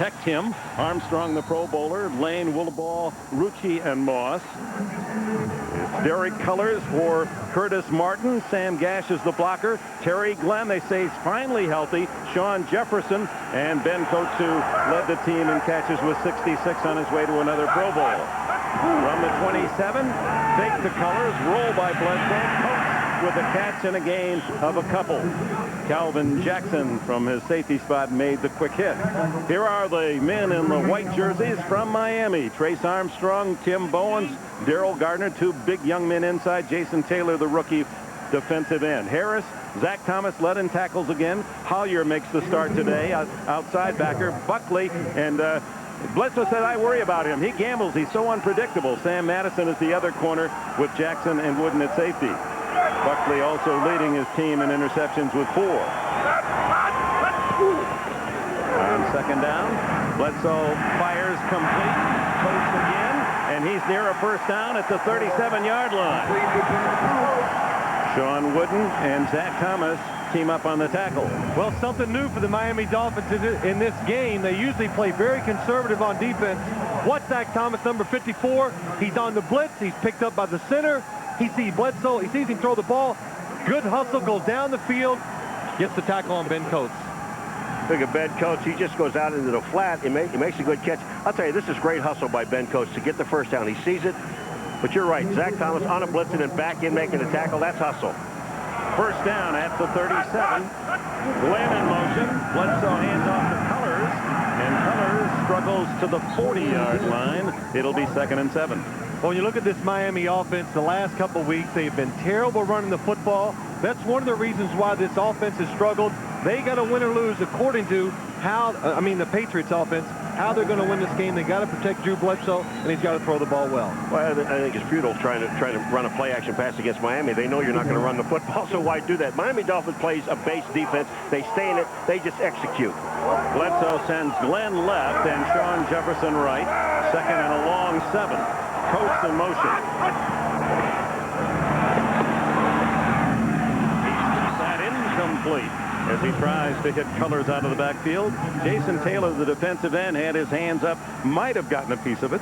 protect him. Armstrong, the Pro Bowler, Lane, Williball, Rucci, and Moss. Derek Cullors for Curtis Martin. Sam Gash is the blocker. Terry Glenn, they say, is finally healthy. Sean Jefferson and Ben Coates, who led the team in catches with 66 on his way to another Pro Bowl. From the 27, fake to Cullors, roll by Bledsoe. Coates with a catch and a gain of a couple. Calvin Jackson from his safety spot made the quick hit. Here are the men in the white jerseys from Miami. Trace Armstrong, Tim Bowens, Daryl Gardner, two big young men inside. Jason Taylor, the rookie defensive end. Harris, Zach Thomas led in tackles again. Hollier makes the start today. Outside backer, Buckley, and Bledsoe said, I worry about him. He gambles. He's so unpredictable. Sam Madison is the other corner with Jackson and Wooden at safety. Buckley also leading his team in interceptions with 4. On second down, Bledsoe fires complete. Coast again, and he's near a first down at the 37-yard line. Sean Wooden and Zach Thomas team up on the tackle. Well, something new for the Miami Dolphins in this game. They usually play very conservative on defense. What's Zach Thomas, number 54? He's on the blitz. He's picked up by the center. He sees Bledsoe. He sees him throw the ball. Good hustle, goes down the field, gets the tackle on Ben Coates. Look at Ben Coates. He just goes out into the flat. He makes a good catch. I'll tell you, this is great hustle by Ben Coates to get the first down. He sees it. But you're right. Zach Thomas on a blitz and back in making the tackle. That's hustle. First down at the 37. Glenn in motion. Bledsoe hands off to Cullors. And Cullors struggles to the 40-yard line. It'll be 2nd and 7. Well, when you look at this Miami offense, the last couple of weeks, they've been terrible running the football. That's one of the reasons why this offense has struggled. They got to win or lose according to how, the Patriots offense, how they're going to win this game. They got to protect Drew Bledsoe, and he's got to throw the ball well. Well, I think it's futile trying to run a play-action pass against Miami. They know you're not going to run the football, so why do that? Miami Dolphins plays a base defense. They stay in it. They just execute. Bledsoe sends Glenn left and Sean Jefferson right. 2nd and a long 7. Coates in motion. He's that incomplete as he tries to hit Cullors out of the backfield. Jason Taylor, the defensive end, had his hands up, might have gotten a piece of it.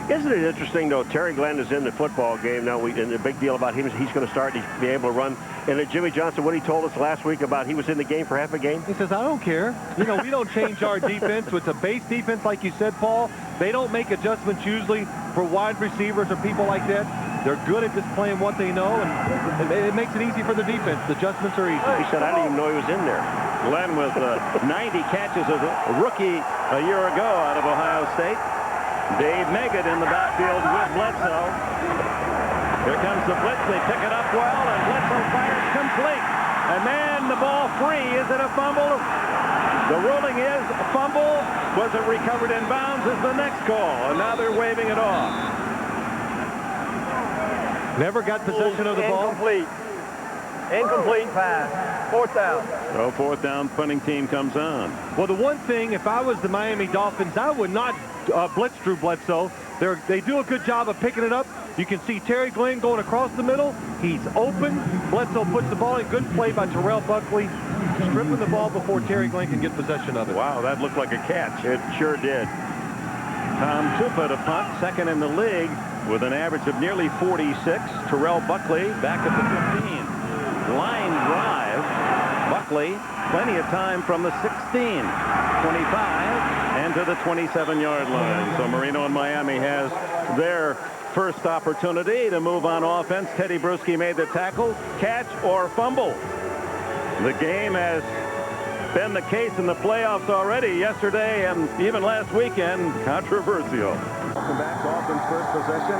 Isn't it interesting, though? Terry Glenn is in the football game now. And the big deal about him is he's going to start and he's be able to run. And Jimmy Johnson, what he told us last week about he was in the game for half a game? He says, I don't care. We don't change our defense. It's a base defense, like you said, Paul. They don't make adjustments usually for wide receivers or people like that. They're good at just playing what they know, and it makes it easy for the defense. The adjustments are easy. He said, I didn't even know he was in there. Glenn with 90 catches as a rookie a year ago out of Ohio State. Dave Meggett in the backfield with Bledsoe. Here comes the blitz. They pick it up well, and Bledsoe fires complete. And man, the ball free. Is it a fumble? The ruling is a fumble. Was it recovered in bounds is the next call. And now they're waving it off. Never got possession of the ball. Incomplete pass. 4th down. So 4th down, punting team comes on. Well, the one thing, if I was the Miami Dolphins, I would not blitz Drew Bledsoe. They do a good job of picking it up. You can see Terry Glenn going across the middle. He's open. Bledsoe puts the ball in. Good play by Terrell Buckley, stripping the ball before Terry Glenn can get possession of it. Wow, that looked like a catch. It sure did. Tom Tupa to punt, 2nd in the league with an average of nearly 46. Terrell Buckley back at the 15. Line drive. Buckley, plenty of time from the 16, 25, and to the 27-yard line. So Marino and Miami has their first opportunity to move on offense. Teddy Bruschi made the tackle. Catch or fumble. The game has been the case in the playoffs already yesterday and even last weekend. Controversial. Welcome back. Dolphins first possession.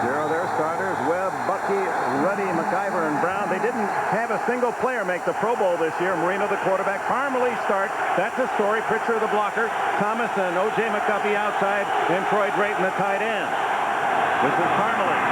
0 their starters. Webb, Bucky, Ruddy, McIver, and Brown. They didn't have a single player make the Pro Bowl this year. Marino, the quarterback. Parmalee start. That's a story. Pritchard, the blocker. Thomas and O.J. McGuffey outside. And Troy Drayton, the tight end. This is Parmalee.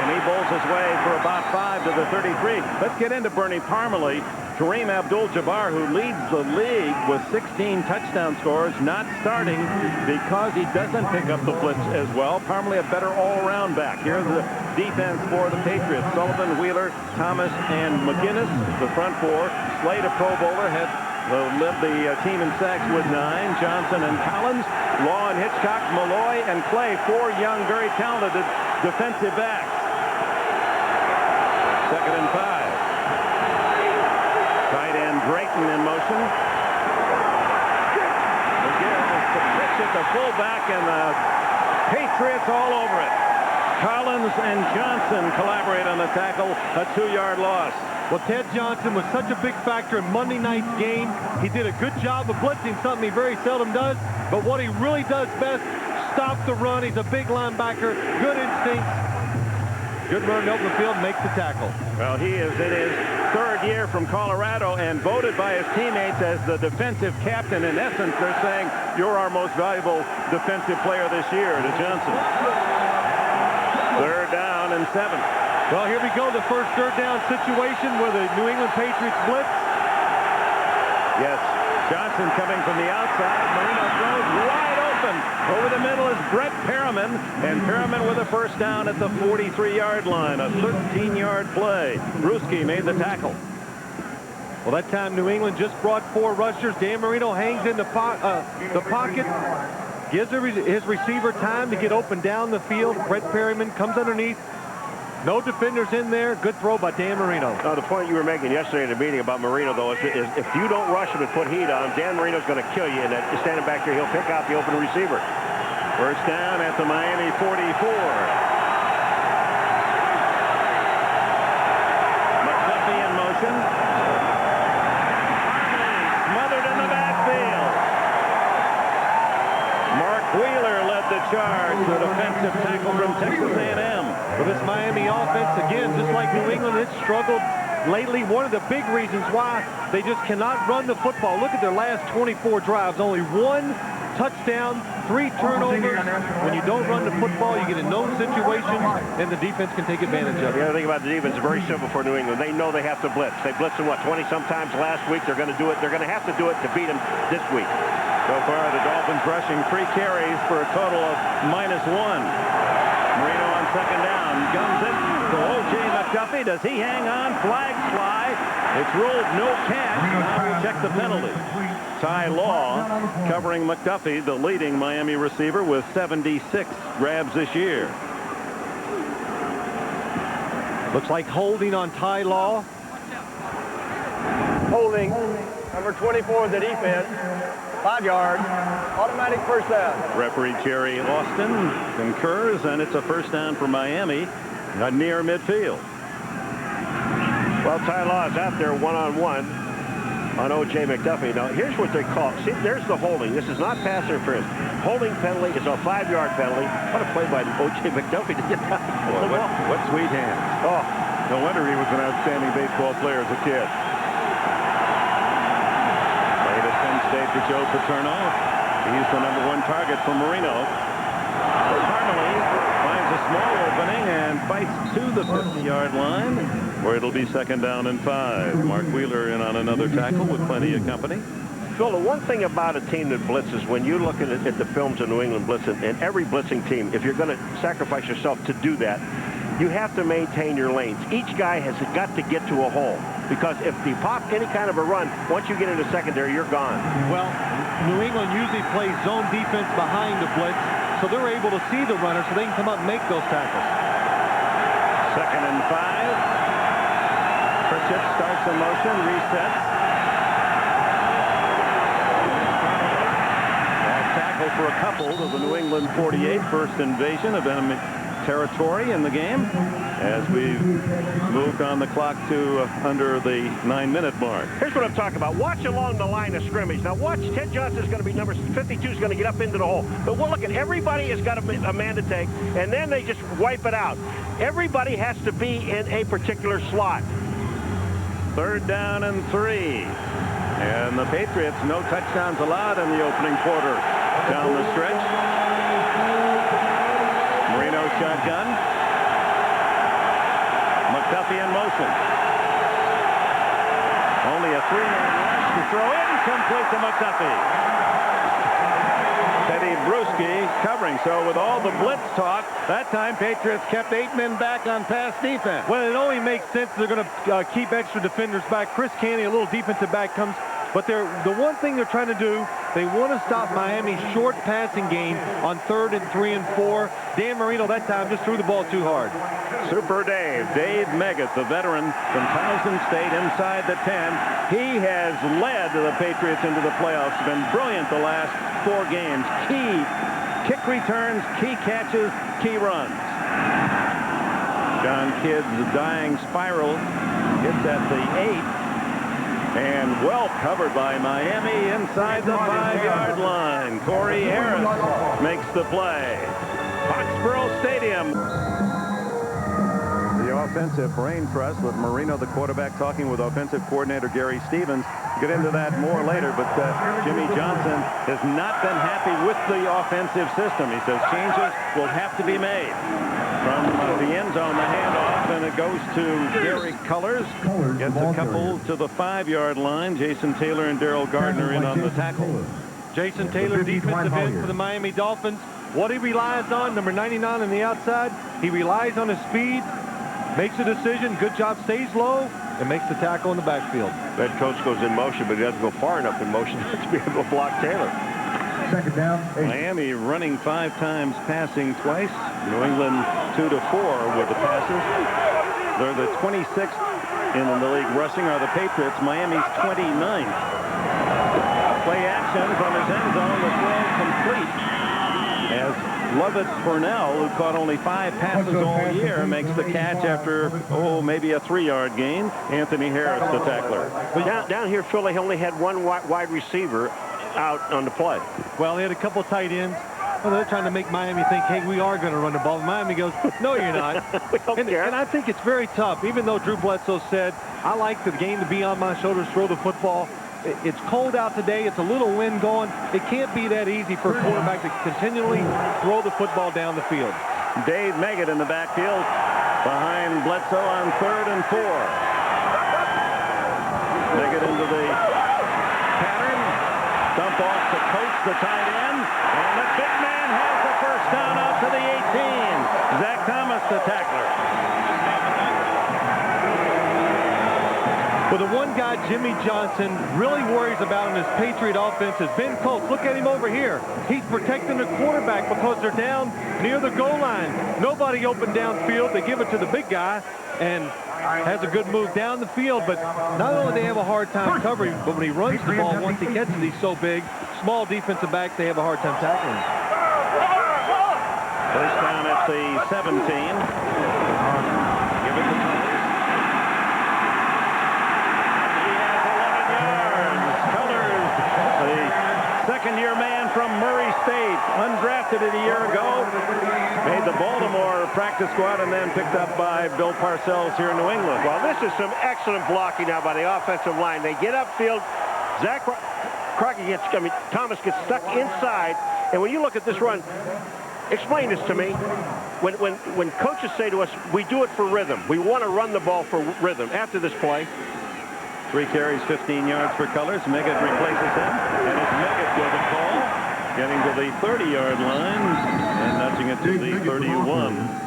And he bowls his way for about 5 to the 33. Let's get into Bernie Parmalee. Kareem Abdul-Jabbar, who leads the league with 16 touchdown scores, not starting because he doesn't pick up the blitz as well. Parmalee a better all-around back. Here's the defense for the Patriots. Sullivan, Wheeler, Thomas, and McGinnis, the front four. Slade, a Pro Bowler, had led the team in sacks with 9. Johnson and Collins, Law and Hitchcock, Malloy and Clay, 4 young, very talented defensive backs. 2nd and 5. Tight end Drayton in motion. Again, it's the pitch at the fullback, and the Patriots all over it. Collins and Johnson collaborate on the tackle, a 2-yard loss. Well, Ted Johnson was such a big factor in Monday night's game. He did a good job of blitzing, something he very seldom does. But what he really does best, stop the run. He's a big linebacker, good instincts. Good run to open the field, makes the tackle. Well, he is in his 3rd year from Colorado and voted by his teammates as the defensive captain. In essence, they're saying, you're our most valuable defensive player this year to Johnson. 3rd down and 7. Well, here we go, the first 3rd down situation where the New England Patriots blitz. Yes, Johnson coming from the outside. Marino throws wide open. Over the middle is Brett Perriman, and Perriman with a first down at the 43-yard line. A 13-yard play. Bruschi made the tackle. Well, that time New England just brought 4 rushers. Dan Marino hangs in the pocket, gives his receiver time to get open down the field. Brett Perriman comes underneath. No defenders in there. Good throw by Dan Marino. Now, the point you were making yesterday in the meeting about Marino, though, is if you don't rush him and put heat on him, Dan Marino's going to kill you. And standing back there, he'll pick out the open receiver. First down at the Miami 44. McDuffie in motion. Smothered in the backfield. Mark Wheeler led the charge. The defensive tackle from Texas A&M. Well, this Miami offense, again, just like New England, it's struggled lately. One of the big reasons why they just cannot run the football. Look at their last 24 drives. Only 1 touchdown, 3 turnovers. When you don't run the football, you get in no situations, and the defense can take advantage of it. The other thing about the defense is very simple for New England. They know they have to blitz. They blitzed them, what, 20 sometimes last week. They're going to do it. They're going to have to do it to beat them this week. So far, the Dolphins rushing 3 carries for a total of -1. Marino on 2nd down, guns it to O.J. McDuffie. Does he hang on? Flags fly. It's ruled no catch. Now we'll check the penalty. Ty Law covering McDuffie, the leading Miami receiver, with 76 grabs this year. Looks like holding on Ty Law. Holding. Number 24 of the defense. 5 yards. Automatic first down. Referee Jerry Austin concurs, and it's a first down for Miami near midfield. Well, Ty Law is out there one-on-one on O.J. McDuffie. Now, here's what they call. See, there's the holding. This is not pass interference. Holding penalty is a 5-yard penalty. What a play by O.J. McDuffie to get down. What sweet hands. Oh, no wonder he was an outstanding baseball player as a kid. Played at Penn State for Joe Paterno. He's the #1 target for Marino. Harmony finds a small opening and fights to the 50-yard line, where it'll be 2nd down and 5. Mark Wheeler in on another tackle with plenty of company. Phil, the one thing about a team that blitzes, when you look at the films of New England blitzing, and every blitzing team, if you're going to sacrifice yourself to do that, you have to maintain your lanes. Each guy has got to get to a hole, because if you pop any kind of a run, once you get into secondary, you're gone. Well, New England usually plays zone defense behind the blitz, so they're able to see the runner so they can come up and make those tackles. 2nd and 5. Pritchett starts in motion, resets. Tackle for a couple of the New England 48, first invasion of enemy territory in the game, as we've moved on the clock to under the 9-minute mark. Here's what I'm talking about. Watch along the line of scrimmage. Now watch, Ted Johnson's going to be number 52, is going to get up into the hole. But we'll look at everybody has got a man to take, and then they just wipe it out. Everybody has to be in a particular slot. 3rd down and 3. And the Patriots, no touchdowns allowed in the opening quarter down the stretch. Marino shotgun. McDuffie in motion. Only a 3-man rush to throw in, complete to McDuffie. Teddy Bruschi covering. So with all the blitz talk, that time Patriots kept 8 men back on pass defense. Well, it only makes sense they're going to keep extra defenders back. Chris Canny, a little defensive back, comes But the one thing they're trying to do, they want to stop Miami's short passing game on 3rd and 3 and 4. Dan Marino that time just threw the ball too hard. Super Dave Meggett, the veteran from Towson State, inside the 10. He has led the Patriots into the playoffs. Been brilliant the last 4 games. Key kick returns, key catches, key runs. John Kidd's dying spiral hits at the 8. And well covered by Miami inside the 5-yard line. Corey Harris makes the play. Foxborough Stadium. The offensive brain trust with Marino, the quarterback, talking with offensive coordinator Gary Stevens. Get into that more later, but Jimmy Johnson has not been happy with the offensive system. He says changes will have to be made. From the end zone, the handoff, and it goes to Derek Cullors. Gets a couple to the 5-yard line. Jason Taylor and Daryl Gardner in on the tackle. Jason Taylor, defensive end for the Miami Dolphins. What he relies on, number 99 on the outside, he relies on his speed, makes a decision, good job, stays low, and makes the tackle in the backfield. Head coach goes in motion, but he doesn't go far enough in motion to be able to block Taylor. Second down. Miami running 5 times, passing twice. New England 2 to 4 with the passes. They're the 26th in the league rushing. Are the Patriots. Miami's 29th. Play action from his end zone. The throw complete as Lovett Purnell, who caught only 5 passes all year, makes the catch after, maybe a 3-yard gain. Anthony Harris, the tackler. But down here, Phil, they only had 1 wide receiver out on the play. Well, they had a couple tight ends. Well, they're trying to make Miami think, hey, we are going to run the ball. Miami goes, no, you're not. And I think it's very tough. Even though Drew Bledsoe said, I like the game to be on my shoulders, throw the football. It's cold out today. It's a little wind going. It can't be that easy for a quarterback to continually throw the football down the field. Dave Meggett in the backfield behind Bledsoe on 3rd and 4. Meggett into the pattern. Dump off to Coates, the tight end. And the big man has the first down out to the 18. Zach Thomas, the tackler. Well, the one guy Jimmy Johnson really worries about in his Patriot offense is Ben Coates. Look at him over here. He's protecting the quarterback because they're down near the goal line. Nobody open downfield. They give it to the big guy and has a good move down the field. But not only do they have a hard time covering, but when he runs the ball, once he catches it, he's so big. Small defensive backs, they have a hard time tackling. First down at the 17. Give it to Cullors. He has 11 yards. Cullors, the second-year man from Murray State, undrafted a year ago, made the Baltimore practice squad and then picked up by Bill Parcells here in New England. Well, this is some excellent blocking now by the offensive line. They get upfield. Thomas gets stuck inside. And when you look at this run, explain this to me. When coaches say to us, we do it for rhythm. We want to run the ball for rhythm. After this play, 3 carries, 15 yards for Cullors. Meggett replaces him. And it's Meggett with a call. Getting to the 30-yard line and nudging it to the 31.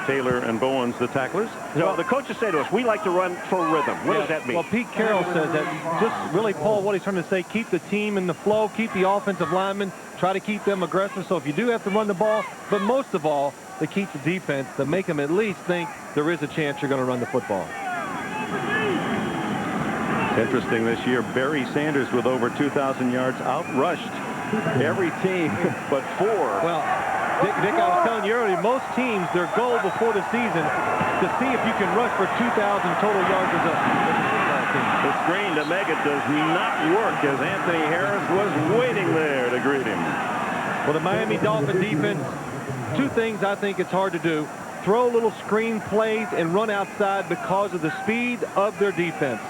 Taylor and Bowens, the tacklers. So the coaches say to us, we like to run for rhythm. What does that mean? Well, Pete Carroll says that just really, Paul, what he's trying to say, keep the team in the flow, keep the offensive linemen, try to keep them aggressive. So if you do have to run the ball, but most of all, to keep the defense, to make them at least think there is a chance you're going to run the football. It's interesting this year, Barry Sanders with over 2,000 yards outrushed every team but 4. Well, Dick, I was telling you earlier, most teams, their goal before the season to see if you can rush for 2,000 total yards as a team. The screen to Meggett does not work as Anthony Harris was waiting there to greet him. Well, the Miami Dolphin defense, 2 things I think it's hard to do. Throw little screen plays and run outside because of the speed of their defense.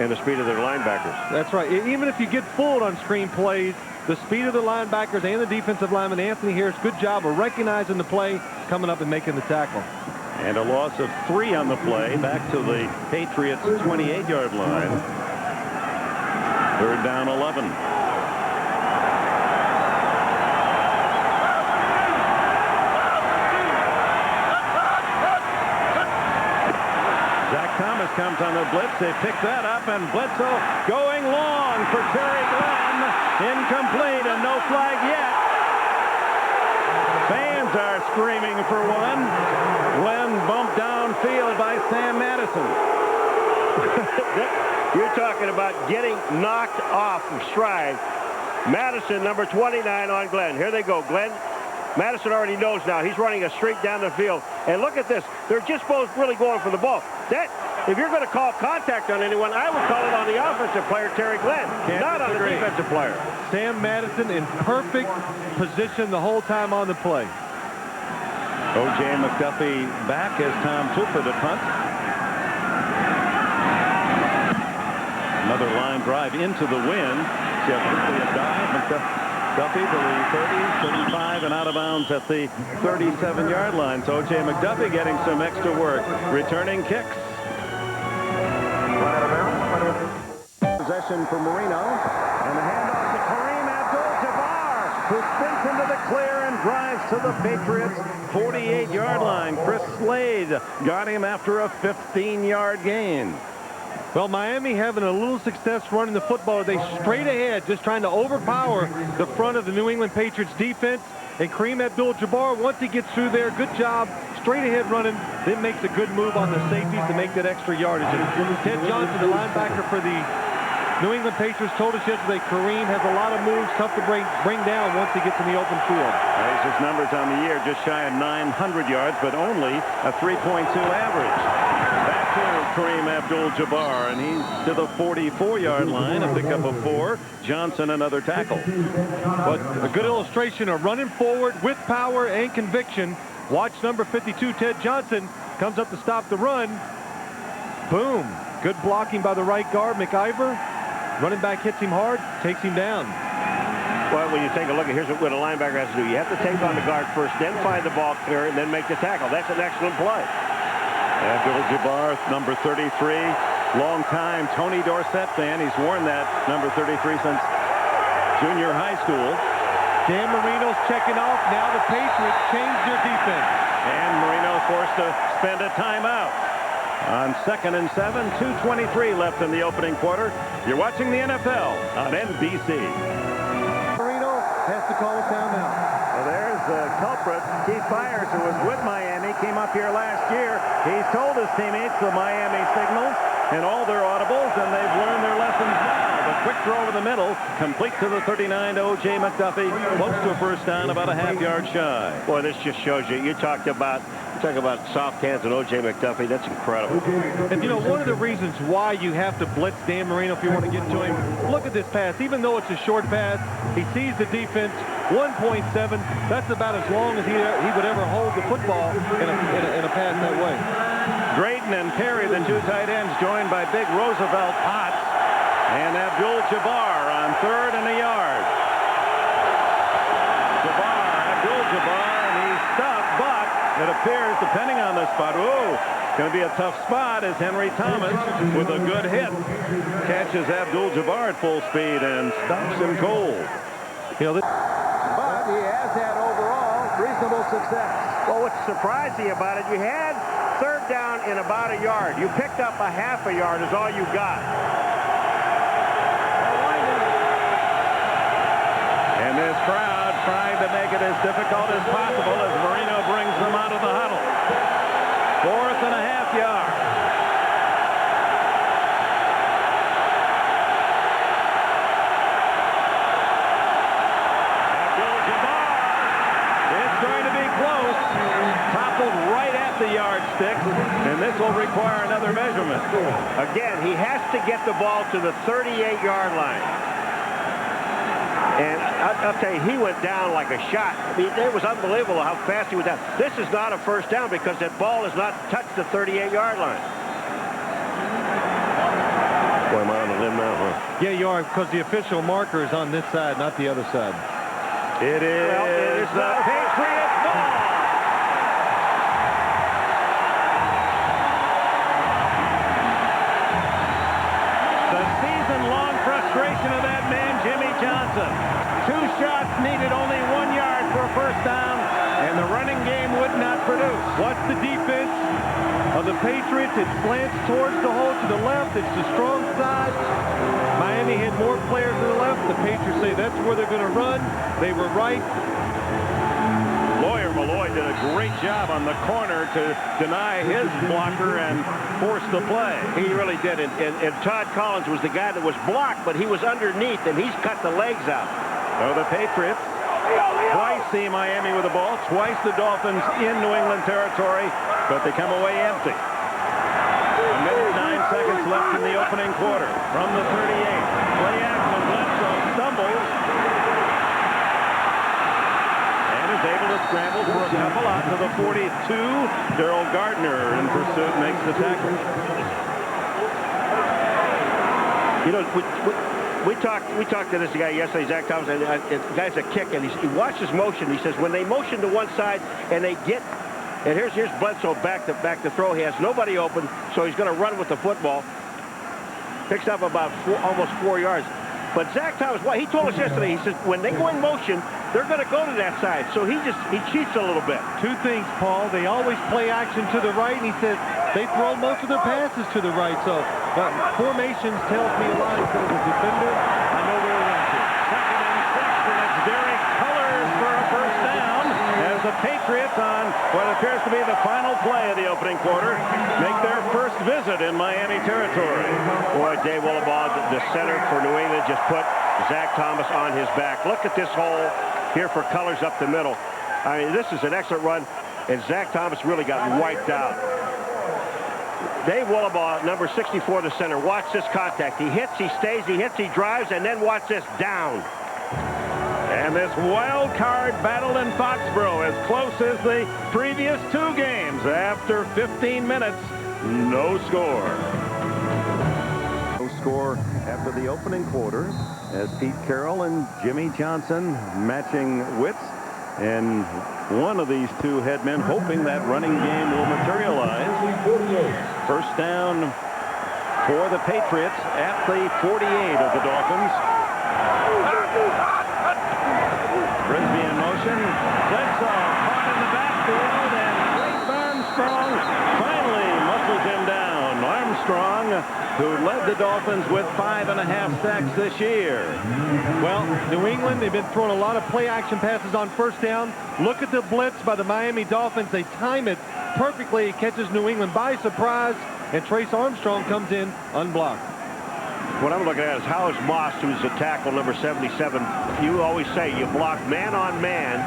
And the speed of their linebackers. That's right. Even if you get fooled on screen plays, the speed of the linebackers and the defensive lineman, Anthony Harris, good job of recognizing the play, coming up and making the tackle. And a loss of 3 on the play, back to the Patriots' 28-yard line. 3rd down, 11. Zach Thomas comes on the blitz. They pick that up, and Bledsoe going long for Terry Glenn. Incomplete, and no flag yet. Fans are screaming for one. Glenn bumped downfield by Sam Madison. You're talking about getting knocked off of stride. Madison, number 29 on Glenn. Here they go. Glenn. Madison already knows now. He's running a streak down the field. And look at this. They're just both really going for the ball. If you're going to call contact on anyone, I would call it on the offensive player, Terry Glenn, not on the defensive player. Sam Madison in perfect position the whole time on the play. O.J. McDuffie back as Tom Tupa to punt. Another line drive into the wind. See how quickly it dives. McDuffie to the 30, 35, and out of bounds at the 37-yard line. So O.J. McDuffie getting some extra work. Returning kicks. Possession for Marino. And the handoff to Kareem Abdul-Jabbar, who sprints into the clear and drives to the Patriots' 48-yard line. Chris Slade got him after a 15-yard gain. Well, Miami having a little success running the football. They straight ahead, just trying to overpower the front of the New England Patriots defense. And Kareem Abdul-Jabbar, once he gets through there, good job, straight ahead running, then makes a good move on the safeties to make that extra yardage. And Ted Johnson, the linebacker for the New England Patriots, told us yesterday Kareem has a lot of moves, tough to bring down once he gets in the open field. His numbers on the year just shy of 900 yards, but only a 3.2 average. Back to Kareem Abdul-Jabbar, and he's to the 44-yard line, a pickup of 4. Johnson another tackle. But a good illustration of running forward with power and conviction. Watch number 52, Ted Johnson, comes up to stop the run. Boom. Good blocking by the right guard, McIver. Running back hits him hard, takes him down. Well, when you take a look at here's what a linebacker has to do. You have to take on the guard first, then find the ball clear, and then make the tackle. That's an excellent play. Abdul-Jabbar, number 33, long-time Tony Dorsett fan. He's worn that number 33 since junior high school. Dan Marino's checking off. Now the Patriots change their defense. And Marino forced to spend a timeout. On 2nd and 7, 2:23 left in the opening quarter. You're watching the NFL on NBC. Marino has to call a timeout. Well, there's the culprit, Keith Byers, who was with Miami, came up here last year. He's told his teammates the Miami signals and all their audibles, and they've learned their lessons now. The quick throw over the middle, complete to the 39 to O.J. McDuffie, close to a first down, about a half-yard shy. Boy, this just shows you. You talk about soft hands and O.J. McDuffie. That's incredible. And, you know, one of the reasons why you have to blitz Dan Marino if you want to get to him, look at this pass. Even though it's a short pass, he sees the defense, 1.7. That's about as long as he would ever hold the football in a pass that way. Drayton and Perry, the 2 tight ends, joined by big Roosevelt Potts and Abdul-Jabbar on 3rd and a yard. Abdul-Jabbar, and he's stuck, but it appears, depending on the spot, going to be a tough spot as Henry Thomas, with a good hit, catches Abdul-Jabbar at full speed and stops him cold. But he has had overall reasonable success. Well, what's surprising about it, you had 3rd down in about a yard. You picked up a half a yard is all you got. And this crowd trying to make it as difficult as possible as Marino brings them out of the huddle. 4th and a half yard. Abdul-Jabbar. It's going to be close. Toppled right at the yardstick, and this will require another measurement. Again, he has to get the ball to the 38-yard line. And I'll tell you, he went down like a shot. I mean, it was unbelievable how fast he went down. This is not a first down because that ball has not touched the 38-yard line. Boy, am I on the limb now, huh? Yeah, you are, because the official marker is on this side, not the other side. It is the Patriots ball. The season-long frustration of that man, Jimmy Johnson. 2 shots needed, only 1 yard for a first down, and the running game would not produce. Watch the defense On the Patriots, it slants towards the hole to the left. It's the strong side. Miami had more players to the left. The Patriots say that's where they're going to run. They were right. Malloy did a great job on the corner to deny his blocker and force the play. He really did. And Todd Collins was the guy that was blocked, but he was underneath, and he's cut the legs out. So the Patriots twice see Miami with the ball, twice the Dolphins in New England territory, but they come away empty. A minute, 9 seconds left in the opening quarter. From the 38, play action, Bledsoe stumbles. Is able to scramble for a couple out to the 42. Daryl Gardner in pursuit makes the tackle. You know, we talked to this guy yesterday, Zach Thomas, and the guy's a kick, and he watches motion. He says when they motion to one side and they get, and here's Bledsoe back to throw. He has nobody open, so he's going to run with the football. Picks up about almost 4 yards. But Zach Thomas, he told us yesterday, he says when they go in motion, they're going to go to that side. So he cheats a little bit. Two things, Paul. They always play action to the right, and he says they throw most of their passes to the right. So formations tells me a lot. As a defender, I know where to run to. Second and 6, and it's Derek Cullers for a first down as the Patriots on what appears to be the final play of the opening quarter make their first visit in Miami territory. Boy, Dave Willibaugh, the center for New England, just put Zach Thomas on his back. Look at this hole here for Cullers up the middle. I mean, this is an excellent run, and Zach Thomas really got wiped out. Dave Willibaugh, number 64, the center. Watch this contact. He hits, he stays, he hits, he drives, and then watch this down. And this wild card battle in Foxborough as close as the previous 2 games. After 15 minutes, no score. No score after the opening quarter as Pete Carroll and Jimmy Johnson matching wits. And one of these two headmen hoping that running game will materialize. First down for the Patriots at the 48 of the Dolphins. Frisbee in motion. Bledsoe caught in the backfield, and Trace Armstrong finally muscles him down. Armstrong, who led the Dolphins with 5.5 sacks this year. Well, New England, they've been throwing a lot of play-action passes on first down. Look at the blitz by the Miami Dolphins. They time it perfectly. It catches New England by surprise, and Trace Armstrong comes in unblocked. What I'm looking at is Howard Moss, who's a tackle, number 77. You always say you block man on man.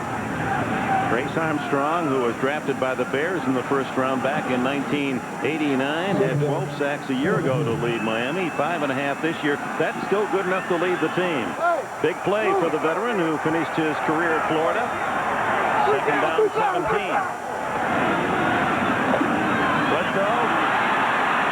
Trace Armstrong, who was drafted by the Bears in the first round back in 1989, had 12 sacks a year ago to lead Miami, 5.5 this year. That's still good enough to lead the team. Big play for the veteran who finished his career at Florida. Second down, 17. Bledsoe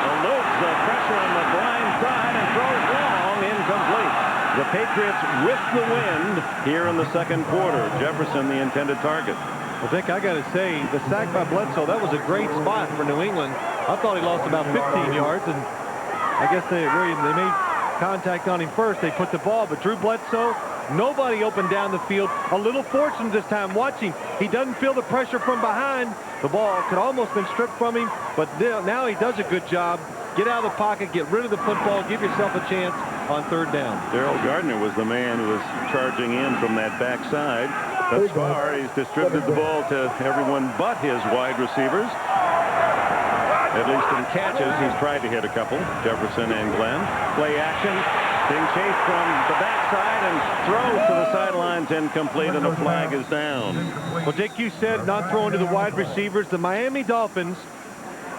eludes the pressure on the blind side and throws long, incomplete. The Patriots risk the wind here in the second quarter. Jefferson, the intended target. Well, Dick, I got to say, the sack by Bledsoe, that was a great spot for New England. I thought he lost about 15 yards, and I guess they made contact on him first. They put the ball, but Drew Bledsoe, nobody opened down the field. A little fortunate this time watching. He doesn't feel the pressure from behind. The ball could almost been stripped from him, but now he does a good job. Get out of the pocket, get rid of the football, give yourself a chance on third down. Daryl Gardner was the man who was charging in from that backside. Thus far, he's distributed the ball to everyone but his wide receivers. At least in catches, he's tried to hit a couple, Jefferson and Glenn. Play action, being chased from the backside and throws to the sidelines, incomplete, and the flag is down. Well, Dick, you said not throwing to the wide receivers. The Miami Dolphins,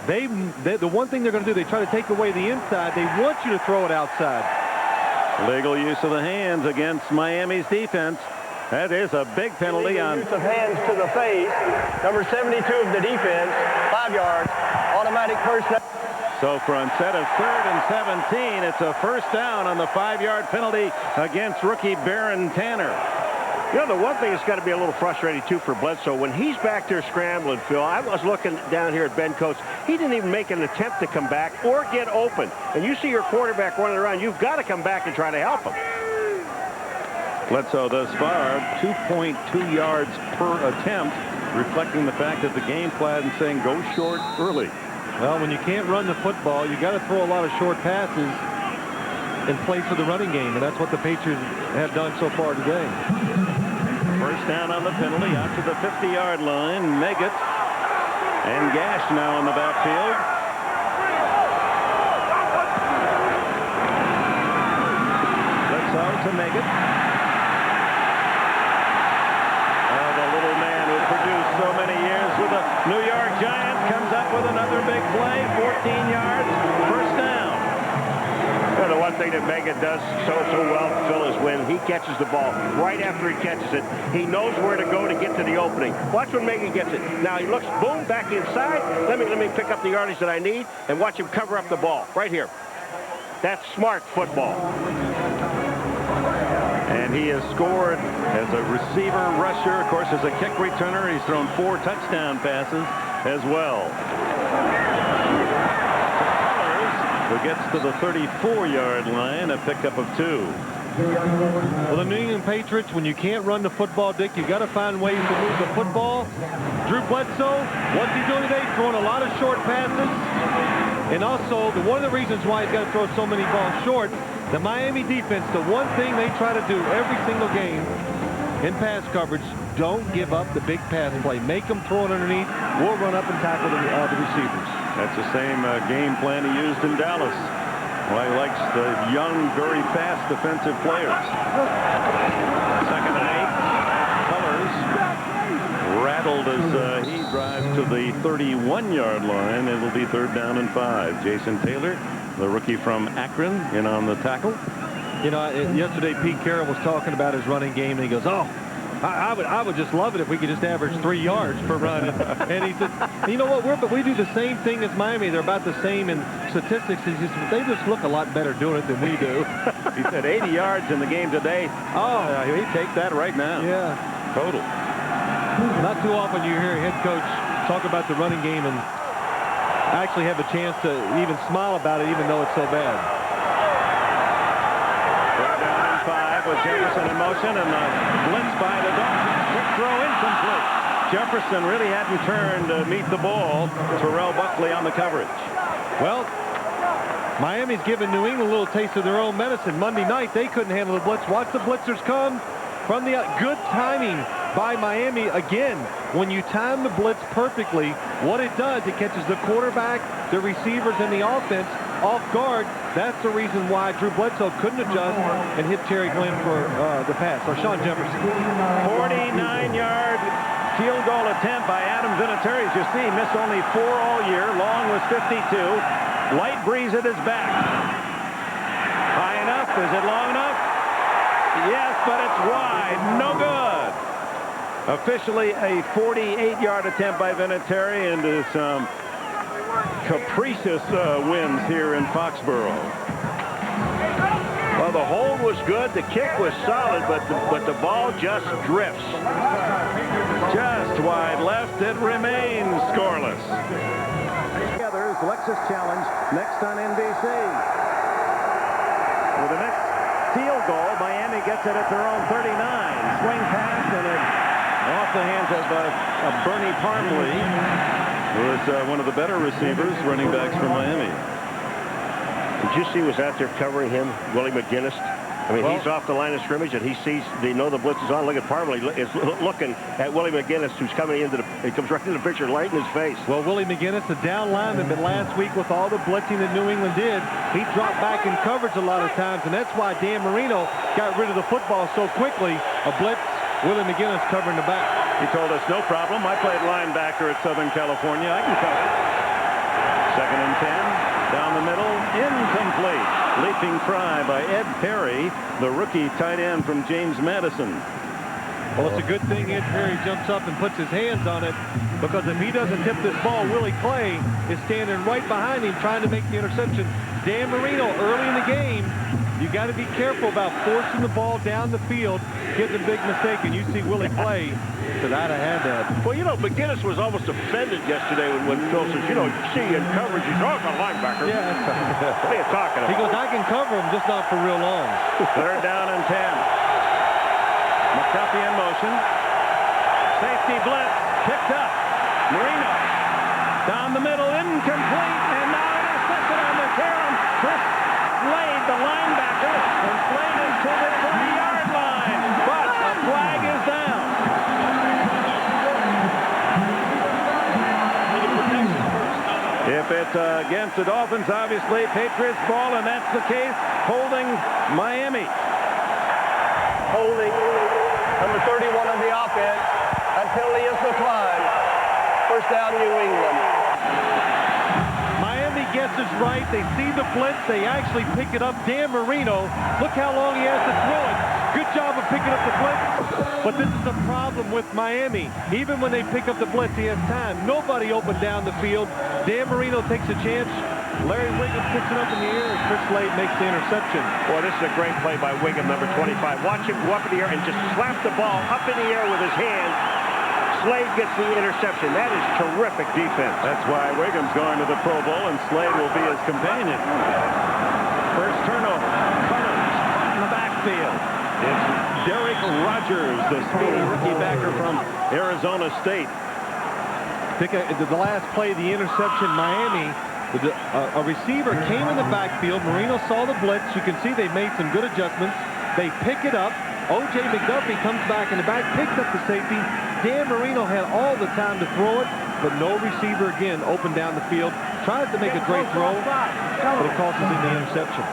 the one thing they're going to do, they try to take away the inside. They want you to throw it outside. Legal use of the hands against Miami's defense. That is a big penalty on use of hands to the face. Number 72 of the defense, 5 yards, automatic first down. So for instead of 3rd and 17, it's a first down on the 5-yard penalty against rookie Baron Tanner. You know, the one thing that's got to be a little frustrating, too, for Bledsoe, when he's back there scrambling, Phil, I was looking down here at Ben Coates. He didn't even make an attempt to come back or get open. And you see your quarterback running around, you've got to come back and try to help him. Bledsoe thus far, 2.2 yards per attempt, reflecting the fact that the game plan is saying go short early. Well, when you can't run the football, you got to throw a lot of short passes in place of the running game, and that's what the Patriots have done so far today. First down on the penalty out to the 50-yard line. Meggett and Gash now in the backfield. Bledsoe to Meggett. Oh, the little man who produced so many years with the New York Giants comes up with another big play. 14 yards. First down. You know, the one thing that Meggett does so well, Phil, is when he catches the ball, right after he catches it, he knows where to go to get to the opening. Watch when Meggett gets it. Now he looks, boom, back inside. Let me pick up the yardage that I need, and watch him cover up the ball right here. That's smart football. And he has scored as a receiver, rusher, of course, as a kick returner. He's thrown 4 touchdown passes as well. Who gets to the 34-yard line, a pickup of 2. Well, the New England Patriots, when you can't run the football, Dick, you got to find ways to move the football. Drew Bledsoe, what's he doing today? Throwing a lot of short passes. And also, one of the reasons why he's got to throw so many balls short, the Miami defense, the one thing they try to do every single game in pass coverage, don't give up the big pass play. Make them throw it underneath. We'll run up and tackle the receivers. That's the same game plan he used in Dallas. Well, he likes the young, very fast defensive players. Second and 8. Colors rattled as he drives to the 31-yard line. It'll be 3rd down and 5. Jason Taylor, the rookie from Akron, in on the tackle. You know, yesterday Pete Carroll was talking about his running game, and he goes, "Oh, I would just love it if we could just average 3 yards per run." And he said, "You know what? We do the same thing as Miami. They're about the same in statistics. They just look a lot better doing it than we do." He said 80 yards in the game today. Oh, he'd take that right now. Yeah, total. Not too often you hear a head coach talk about the running game and actually have a chance to even smile about it, even though it's so bad. 3rd down and 5 with Jefferson in motion, and the blitz by the Dolphins. Quick throw incomplete. Jefferson really hadn't turned to meet the ball. Terrell Buckley on the coverage. Well, Miami's given New England a little taste of their own medicine. Monday night, they couldn't handle the blitz. Watch the blitzers come from the good timing by Miami. Again, when you time the blitz perfectly, what it does, it catches the quarterback, the receivers, and the offense off guard. That's the reason why Drew Bledsoe couldn't adjust and hit Terry Glenn for the pass, or Sean Jefferson. 49-yard field goal attempt by Adam Vinatieri. As you see, missed only 4 all year. Long was 52. Light breeze at his back. High enough? Is it long enough? Yes, but it's wide. No good. Officially a 48-yard attempt by Vinatieri into some capricious winds here in Foxborough. Well, the hold was good. The kick was solid, but the ball just drifts. Just wide left. It remains scoreless. Together's Lexus Challenge next on NBC. With the next field goal, Miami gets it at their own 39. Swing pass, and it off the hands of Bernie Parmley, who is one of the better receivers, running backs for Miami. Did you see who was out there covering him? Willie McGinnis. I mean, he's off the line of scrimmage, and he sees, they know the blitz is on. Look at Parmley is looking at Willie McGinnis, who's coming into he comes right into the picture, right in his face. Well, Willie McGinnis, the down lineman, but last week with all the blitzing that New England did, he dropped back in coverage a lot of times, and that's why Dan Marino got rid of the football so quickly. A blitz, Willie McGinnis covering the back. He told us, no problem. I played linebacker at Southern California. I can cover. 2nd and 10. Down the middle, incomplete. Leaping try by Ed Perry, the rookie tight end from James Madison. Well, it's a good thing Ed Perry jumps up and puts his hands on it, because if he doesn't tip this ball, Willie Clay is standing right behind him trying to make the interception. Dan Marino, early in the game, you got to be careful about forcing the ball down the field, getting a big mistake, and you see Willie Clay said, I'd have had that. Well, you know, McGinnis was almost offended yesterday when Phil says, you know, you see in coverage, he's a linebacker. Yeah. What are you talking about? He goes, I can cover him, just not for real long. 3rd down and 10. McDuffie in motion. Safety blitz. Picked up. Marino. Down the middle. incomplete, and now intercepted on the carom. Chris Slade, the linebacker, and Slade is to the 30-yard line, but a flag is down. If it's against the Dolphins, obviously Patriots ball, and that's the case. Holding Miami. Holding number 31 of the offense. That penalty is declined. First down, New England. Miami guesses right. They see the blitz. They actually pick it up. Dan Marino, look how long he has to throw it. Good job of picking up the blitz. But this is a problem with Miami. Even when they pick up the blitz, he has time. Nobody opened down the field. Dan Marino takes a chance. Larry Wiggum picks it up in the air, and Chris Slade makes the interception. Boy, this is a great play by Wiggum, number 25. Watch him go up in the air and just slap the ball up in the air with his hand. Slade gets the interception. That is terrific defense. That's why Wiggum's going to the Pro Bowl, and Slade will be his companion. First turnover. Cutters in the backfield. It's Derek Rogers, the speedy rookie backer from Arizona State. The last play, the interception, Miami, a receiver came in the backfield. Marino saw the blitz. You can see they made some good adjustments. They pick it up. O.J. McDuffie comes back in the back, picks up the safety. Dan Marino had all the time to throw it, but no receiver again opened down the field. Tries to make a great throw, but it costs him the interception.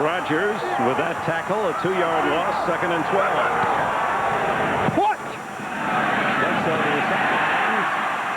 Rogers with that tackle, a 2-yard loss, 2nd and 12. What?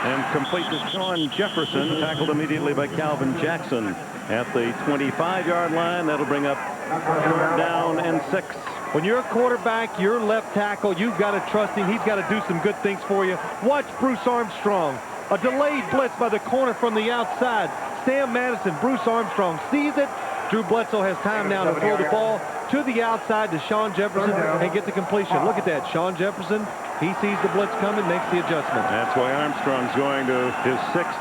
And complete to Sean Jefferson, tackled immediately by Calvin Jackson at the 25-yard line. That'll bring up 3rd down and 6. When you're a quarterback, your left tackle, you've got to trust him. He's got to do some good things for you. Watch Bruce Armstrong. A delayed blitz by the corner from the outside. Sam Madison, Bruce Armstrong sees it. Drew Bledsoe has time now to throw the ball to the outside to Sean Jefferson and get the completion. Look at that. Sean Jefferson, he sees the blitz coming, makes the adjustment. That's why Armstrong's going to his 6th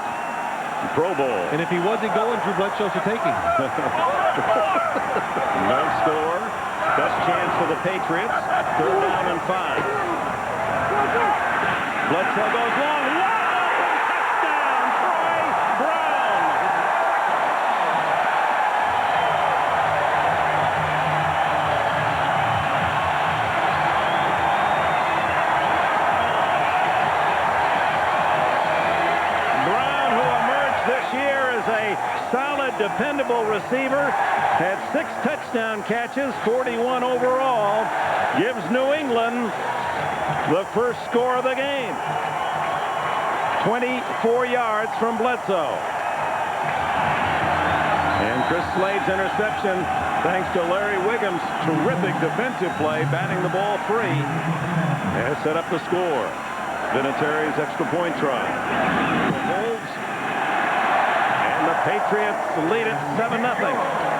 Pro Bowl. And if he wasn't going, Drew Bledsoe should take him. No score. Best chance for the Patriots. 3rd down and 5. Bledsoe goes long. Touchdown, Troy Brown. Brown, who emerged this year as a solid, dependable receiver, had 6 touchdown catches, 41 overall, gives New England the first score of the game. 24 yards from Bledsoe. And Chris Slade's interception, thanks to Larry Wiggum's terrific defensive play, batting the ball free, has set up the score. Vinatieri's extra point try. Holds. And the Patriots lead it 7-0.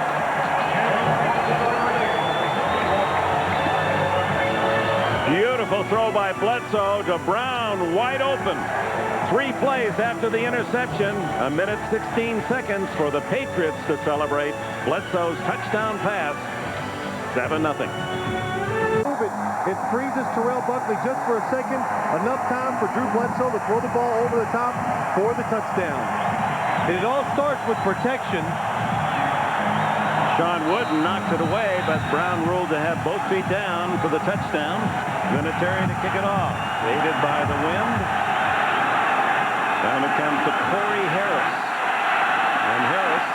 Beautiful throw by Bledsoe to Brown, wide open. 3 plays after the interception. 1 minute 16 seconds for the Patriots to celebrate Bledsoe's touchdown pass. 7-0. It freezes Terrell Buckley just for a second. Enough time for Drew Bledsoe to throw the ball over the top for the touchdown. And it all starts with protection. Sean Wooden knocks it away, but Brown ruled to have both feet down for the touchdown. Vinatieri to kick it off. Aided by the wind. Down it comes to Corey Harris. And Harris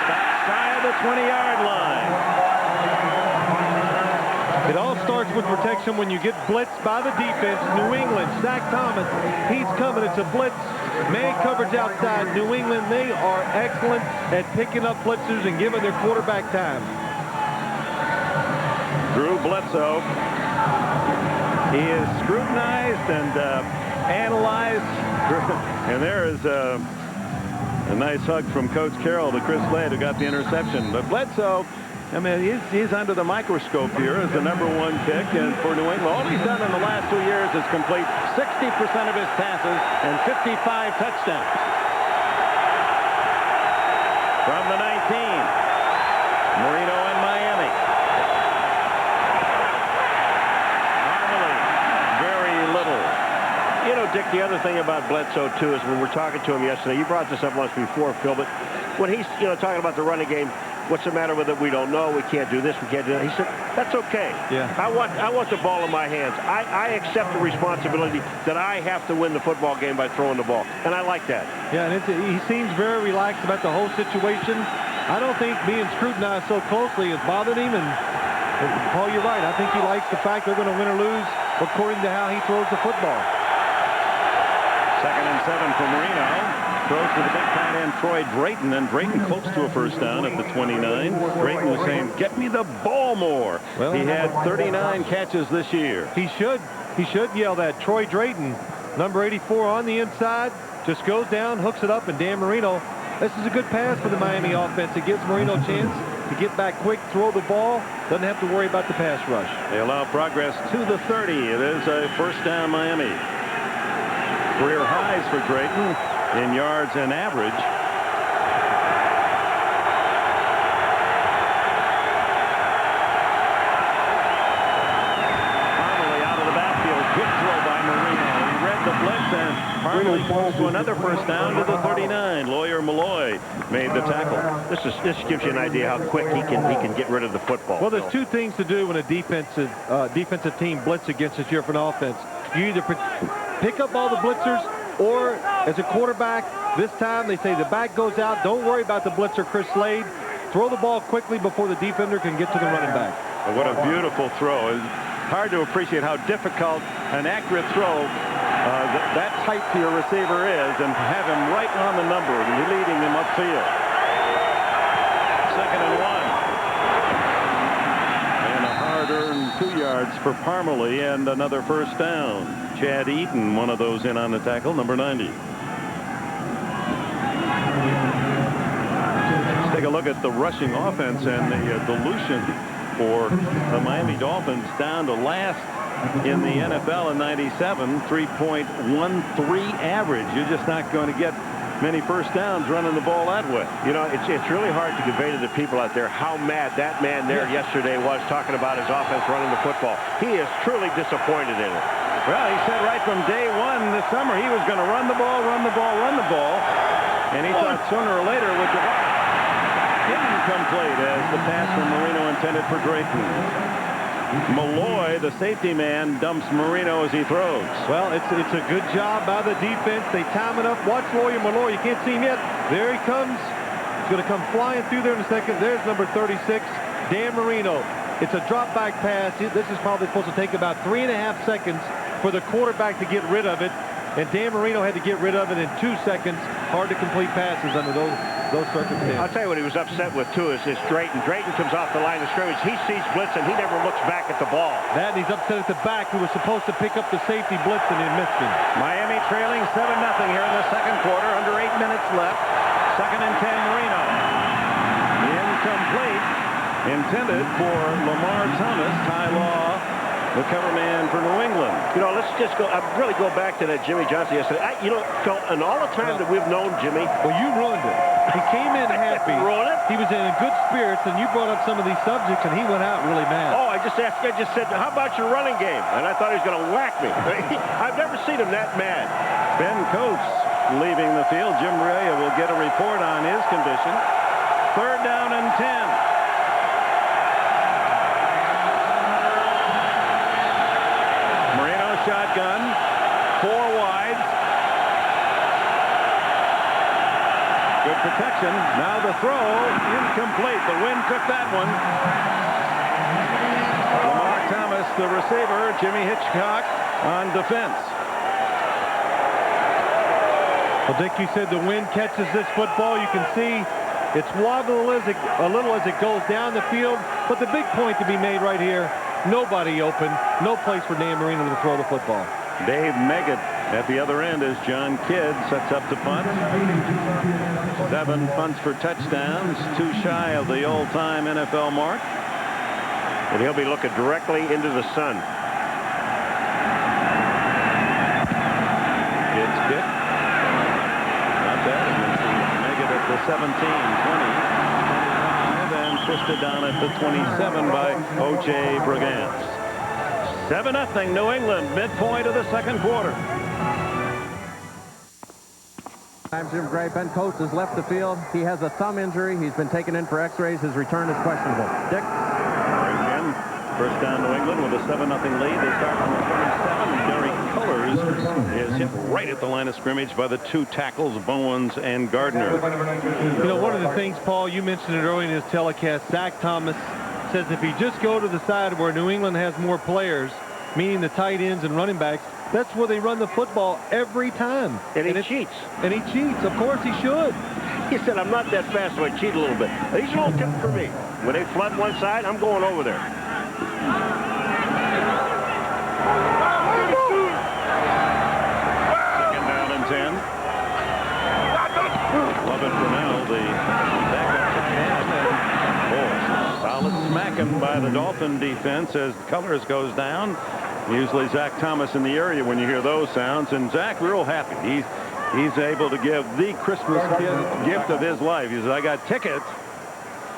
back shy of the 20-yard line. It all starts with protection when you get blitzed by the defense. New England, Zach Thomas, he's coming. It's a blitz. Man coverage outside. New England, they are excellent at picking up blitzers and giving their quarterback time. Drew Bledsoe. He is scrutinized and analyzed. And there is a nice hug from Coach Carroll to Chris Slade, who got the interception. But Bledsoe, I mean, he's under the microscope here as the #1 pick, and for New England, all he's done in the last 2 years is complete 60% of his passes and 55 touchdowns. From the 19, Marino and Miami. Normally, very little. You know, Dick, the other thing about Bledsoe, too, is when we're talking to him yesterday, you brought this up once before, Phil, but when he's, talking about the running game, what's the matter with it? We don't know. We can't do this. We can't do that. He said, that's okay. Yeah. I want the ball in my hands. I accept the responsibility that I have to win the football game by throwing the ball, and I like that. Yeah, and he seems very relaxed about the whole situation. I don't think being scrutinized so closely has bothered him, and Paul, you're right. I think he likes the fact they're going to win or lose according to how he throws the football. 2nd and 7 for Marino. Throws to the big tight end, Troy Drayton, and Drayton close to a first down at the 29. Drayton was saying, get me the ball more. Well, he had 39 catches this year. He should yell that. Troy Drayton, number 84 on the inside, just goes down, hooks it up, and Dan Marino. This is a good pass for the Miami offense. It gives Marino a chance to get back quick, throw the ball, doesn't have to worry about the pass rush. They allow progress to the 30. It is a first down Miami. Career highs for Drayton in yards and average. Finally out of the backfield. Good throw by Marino. He read the blitz and finally goes to another first down to the 39. Lawyer Malloy made the tackle. This gives you an idea how quick he can get rid of the football. Well, there's two things to do when a defensive team blitz against us here for an offense. You either pick up all the blitzers, or as a quarterback, this time they say the back goes out. Don't worry about the blitzer, Chris Slade. Throw the ball quickly before the defender can get to the running back. What a beautiful throw. It's hard to appreciate how difficult an accurate throw that tight to your receiver is, and have him right on the number, leading him upfield. 2nd and 1. And a hard-earned 2 yards for Parmalee, and another first down. Chad Eaton, one of those in on the tackle, number 90. Let's take a look at the rushing offense and the dilution for the Miami Dolphins, down to last in the NFL in 97, 3.13 average. You're just not going to get many first downs running the ball that way. It's really hard to convey to the people out there how mad that man there yesterday was talking about his offense running the football. He is truly disappointed in it. Well, he said right from day one this summer he was going to run the ball, run the ball, run the ball. And he thought sooner or later with the incomplete as the pass from Marino intended for Drayton. Malloy, the safety man, dumps Marino as he throws. Well, it's a good job by the defense. They time it up. Watch Lawyer Malloy. You can't see him yet. There he comes. He's going to come flying through there in a second. There's number 36, Dan Marino. It's a drop back pass. This is probably supposed to take about 3.5 seconds for the quarterback to get rid of it, and Dan Marino had to get rid of it in 2 seconds. Hard to complete passes under those circumstances. I'll tell you what he was upset with, too, is Drayton. Drayton comes off the line of scrimmage. He sees blitz, and he never looks back at the ball. That, and he's upset at the back, who was supposed to pick up the safety blitz, and he missed him. Miami trailing 7-0 here in the second quarter, under 8 minutes left. 2nd and 10, Marino. Incomplete. Intended for Lamar Thomas. Ty Law, the cover man for New England. Let's just really go back to that Jimmy Johnson yesterday. Phil, in all the time that we've known Jimmy. Well, you ruined it. He came in happy. Ruined it? He was in good spirits, and you brought up some of these subjects, and he went out really mad. Oh, I just said, how about your running game? And I thought he was going to whack me. I've never seen him that mad. Ben Coates leaving the field. Jim Rea will get a report on his condition. 3rd down and 10. Shotgun, 4 wide. Good protection. Now the throw, incomplete. The wind took that one. Lamar Thomas, the receiver. Jimmy Hitchcock on defense. Well, Dick, you said the wind catches this football. You can see it's wobbling a little as it goes down the field. But the big point to be made right here, nobody open, no place for Dan Marino to throw the football. Dave Meggett at the other end as John Kidd sets up to punt. 7 punts for touchdowns, 2 shy of the all-time NFL mark. And he'll be looking directly into the sun. It's kicked. Not bad. Meggett at the 17, 20, 25, and fisted down at the 27 by O.J. Brigance. 7-0 New England, midpoint of the second quarter. Jim Gray, Ben Coates has left the field. He has a thumb injury. He's been taken in for x-rays. His return is questionable. Dick? Again, first down New England with a 7-0 lead. They start from the 27. Gary Colors is hit right at the line of scrimmage by the two tackles, Bowens and Gardner. You know, one of the things, Paul, you mentioned it earlier in his telecast, Zach Thomas says if he just go to the side where New England has more players, meaning the tight ends and running backs, that's where they run the football every time. And he cheats. And he cheats. Of course he should. He said, I'm not that fast, so I cheat a little bit. These are all tips for me. When they flood one side, I'm going over there. Second down and 10. Love it for now. The backup tight end. Solid smacking by the Dolphin defense as Colors goes down. Usually Zach Thomas in the area when you hear those sounds, and Zach real happy. He's able to give the Christmas gift of his life. He says, I got tickets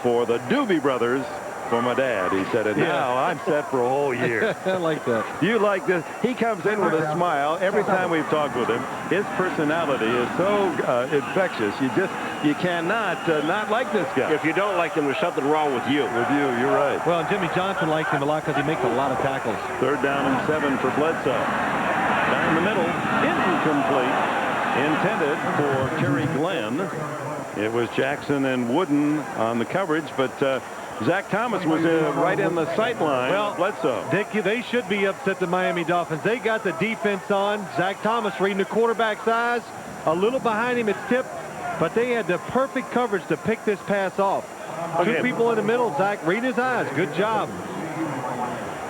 for the Doobie Brothers for my dad. He said, and now I'm set for a whole year. I like that. You like this? He comes in with a smile every time we've talked with him. His personality is so infectious. You cannot not like this guy. If you don't like him, there's something wrong with you. You're right. Well, Jimmy Johnson likes him a lot because he makes a lot of tackles. Third down and 7 for Bledsoe. Down the middle, incomplete. Intended for Terry Glenn. It was Jackson and Wooden on the coverage, but Zach Thomas was right in the sight line. Well, Bledsoe. Dick, they should be upset, the Miami Dolphins. They got the defense on. Zach Thomas reading the quarterback's eyes. A little behind him, it's tipped, but they had the perfect coverage to pick this pass off. Okay. Two people in the middle. Zach reading his eyes. Good job.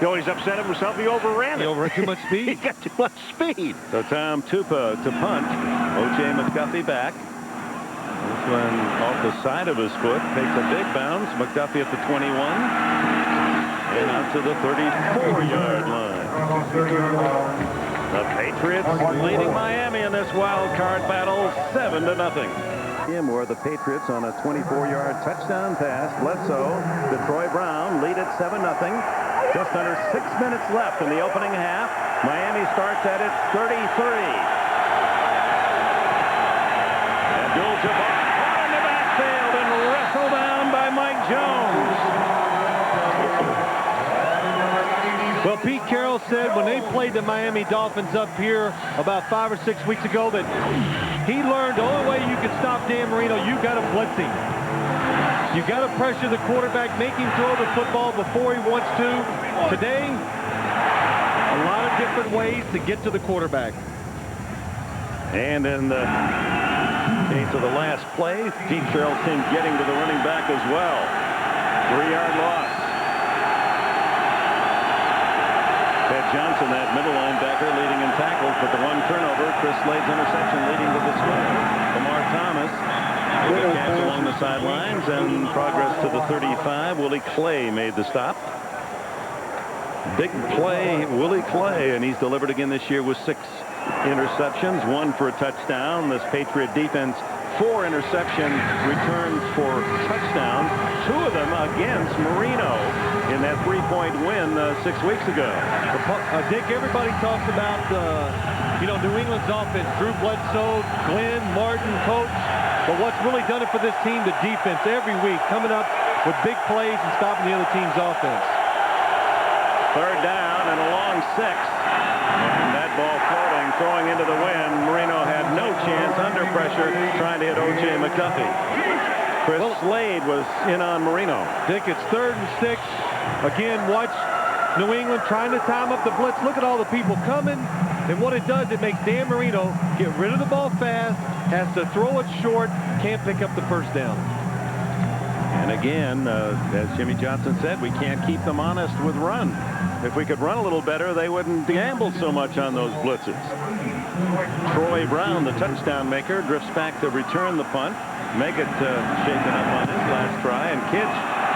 You know, he's upset at himself. He overran it. He overran too much speed. He got too much speed. So Tom Tupa to punt. O.J. McDuffie back. This one off the side of his foot. Takes a big bounce. McDuffie at the 21. And out to the 34-yard line. The Patriots leading Miami in this wild card battle 7-0. Or the Patriots on a 24-yard touchdown pass. Bledsoe to Troy Brown. Lead at 7-0. Just under 6 minutes left in the opening half. Miami starts at its 33. Abdul-Jabbar caught in the backfield and wrestled down by Mike Jones. Well, Pete Carroll said when they played the Miami Dolphins up here about 5 or 6 weeks ago that he learned the only way you could stop Dan Marino, you got to blitz him. You got to pressure the quarterback, make him throw the football before he wants to. Today, a lot of different ways to get to the quarterback. And in the case of the last play, Pete Carroll's team getting to the running back as well. 3-yard loss. Ted Johnson, that middle linebacker, leading in tackles, but the one turnover, Chris Slade's interception leading to the score. Lamar Thomas. Good catch along the sidelines and progress to the 35. Willie Clay made the stop. Big play, Willie Clay, and he's delivered again this year with 6 interceptions, 1 for a touchdown. This Patriot defense, 4 interception returns for touchdowns, 2 of them against Marino in that 3-point win 6 weeks ago. Dick, everybody talks about New England's offense, Drew Bledsoe, Glenn, Martin, Coach. But what's really done it for this team, the defense, every week coming up with big plays and stopping the other team's offense. Third down and a long 6. And that ball floating, throwing into the wind. Marino had no chance under pressure trying to hit O.J. McDuffie. Chris Slade was in on Marino. Dick, it's 3rd and 6. Again, watch New England trying to time up the blitz. Look at all the people coming. And what it does, it makes Dan Marino get rid of the ball fast, has to throw it short, can't pick up the first down. And again, as Jimmy Johnson said, we can't keep them honest with run. If we could run a little better, they wouldn't gamble so much on those blitzes. Troy Brown, the touchdown maker, drifts back to return the punt. Meggett shaken up on his last try, and Kidd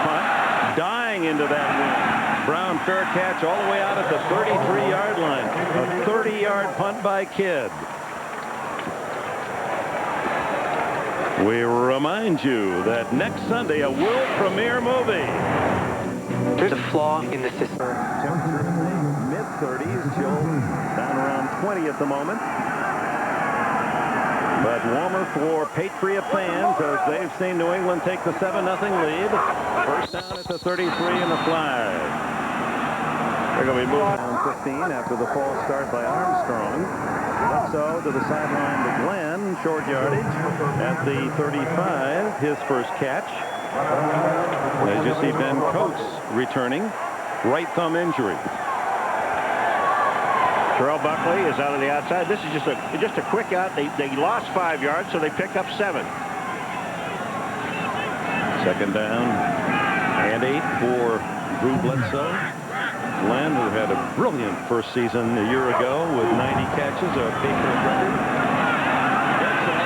punt, dying into that win. Brown fair catch all the way out at the 33-yard line. A 30-yard punt by Kidd. We remind you that next Sunday, a world premiere movie. There's a flaw in the system. Temperature mid 30s. Chill down around 20 at the moment. But warmer for Patriot fans as they've seen New England take the 7-0 lead. First down at the 33 and the flag. They're going to be moving down 15 after the false start by Armstrong. Bledsoe to the sideline to Glenn. Short yardage at the 35. His first catch. As you see Ben Coates returning. Right thumb injury. Terrell Buckley is out on the outside. This is just a quick out. They lost 5 yards, so they picked up 7. Second down and 8 for Drew Bledsoe. Glenn, who had a brilliant first season a year ago with 90 catches, a Patriot record. Bledsoe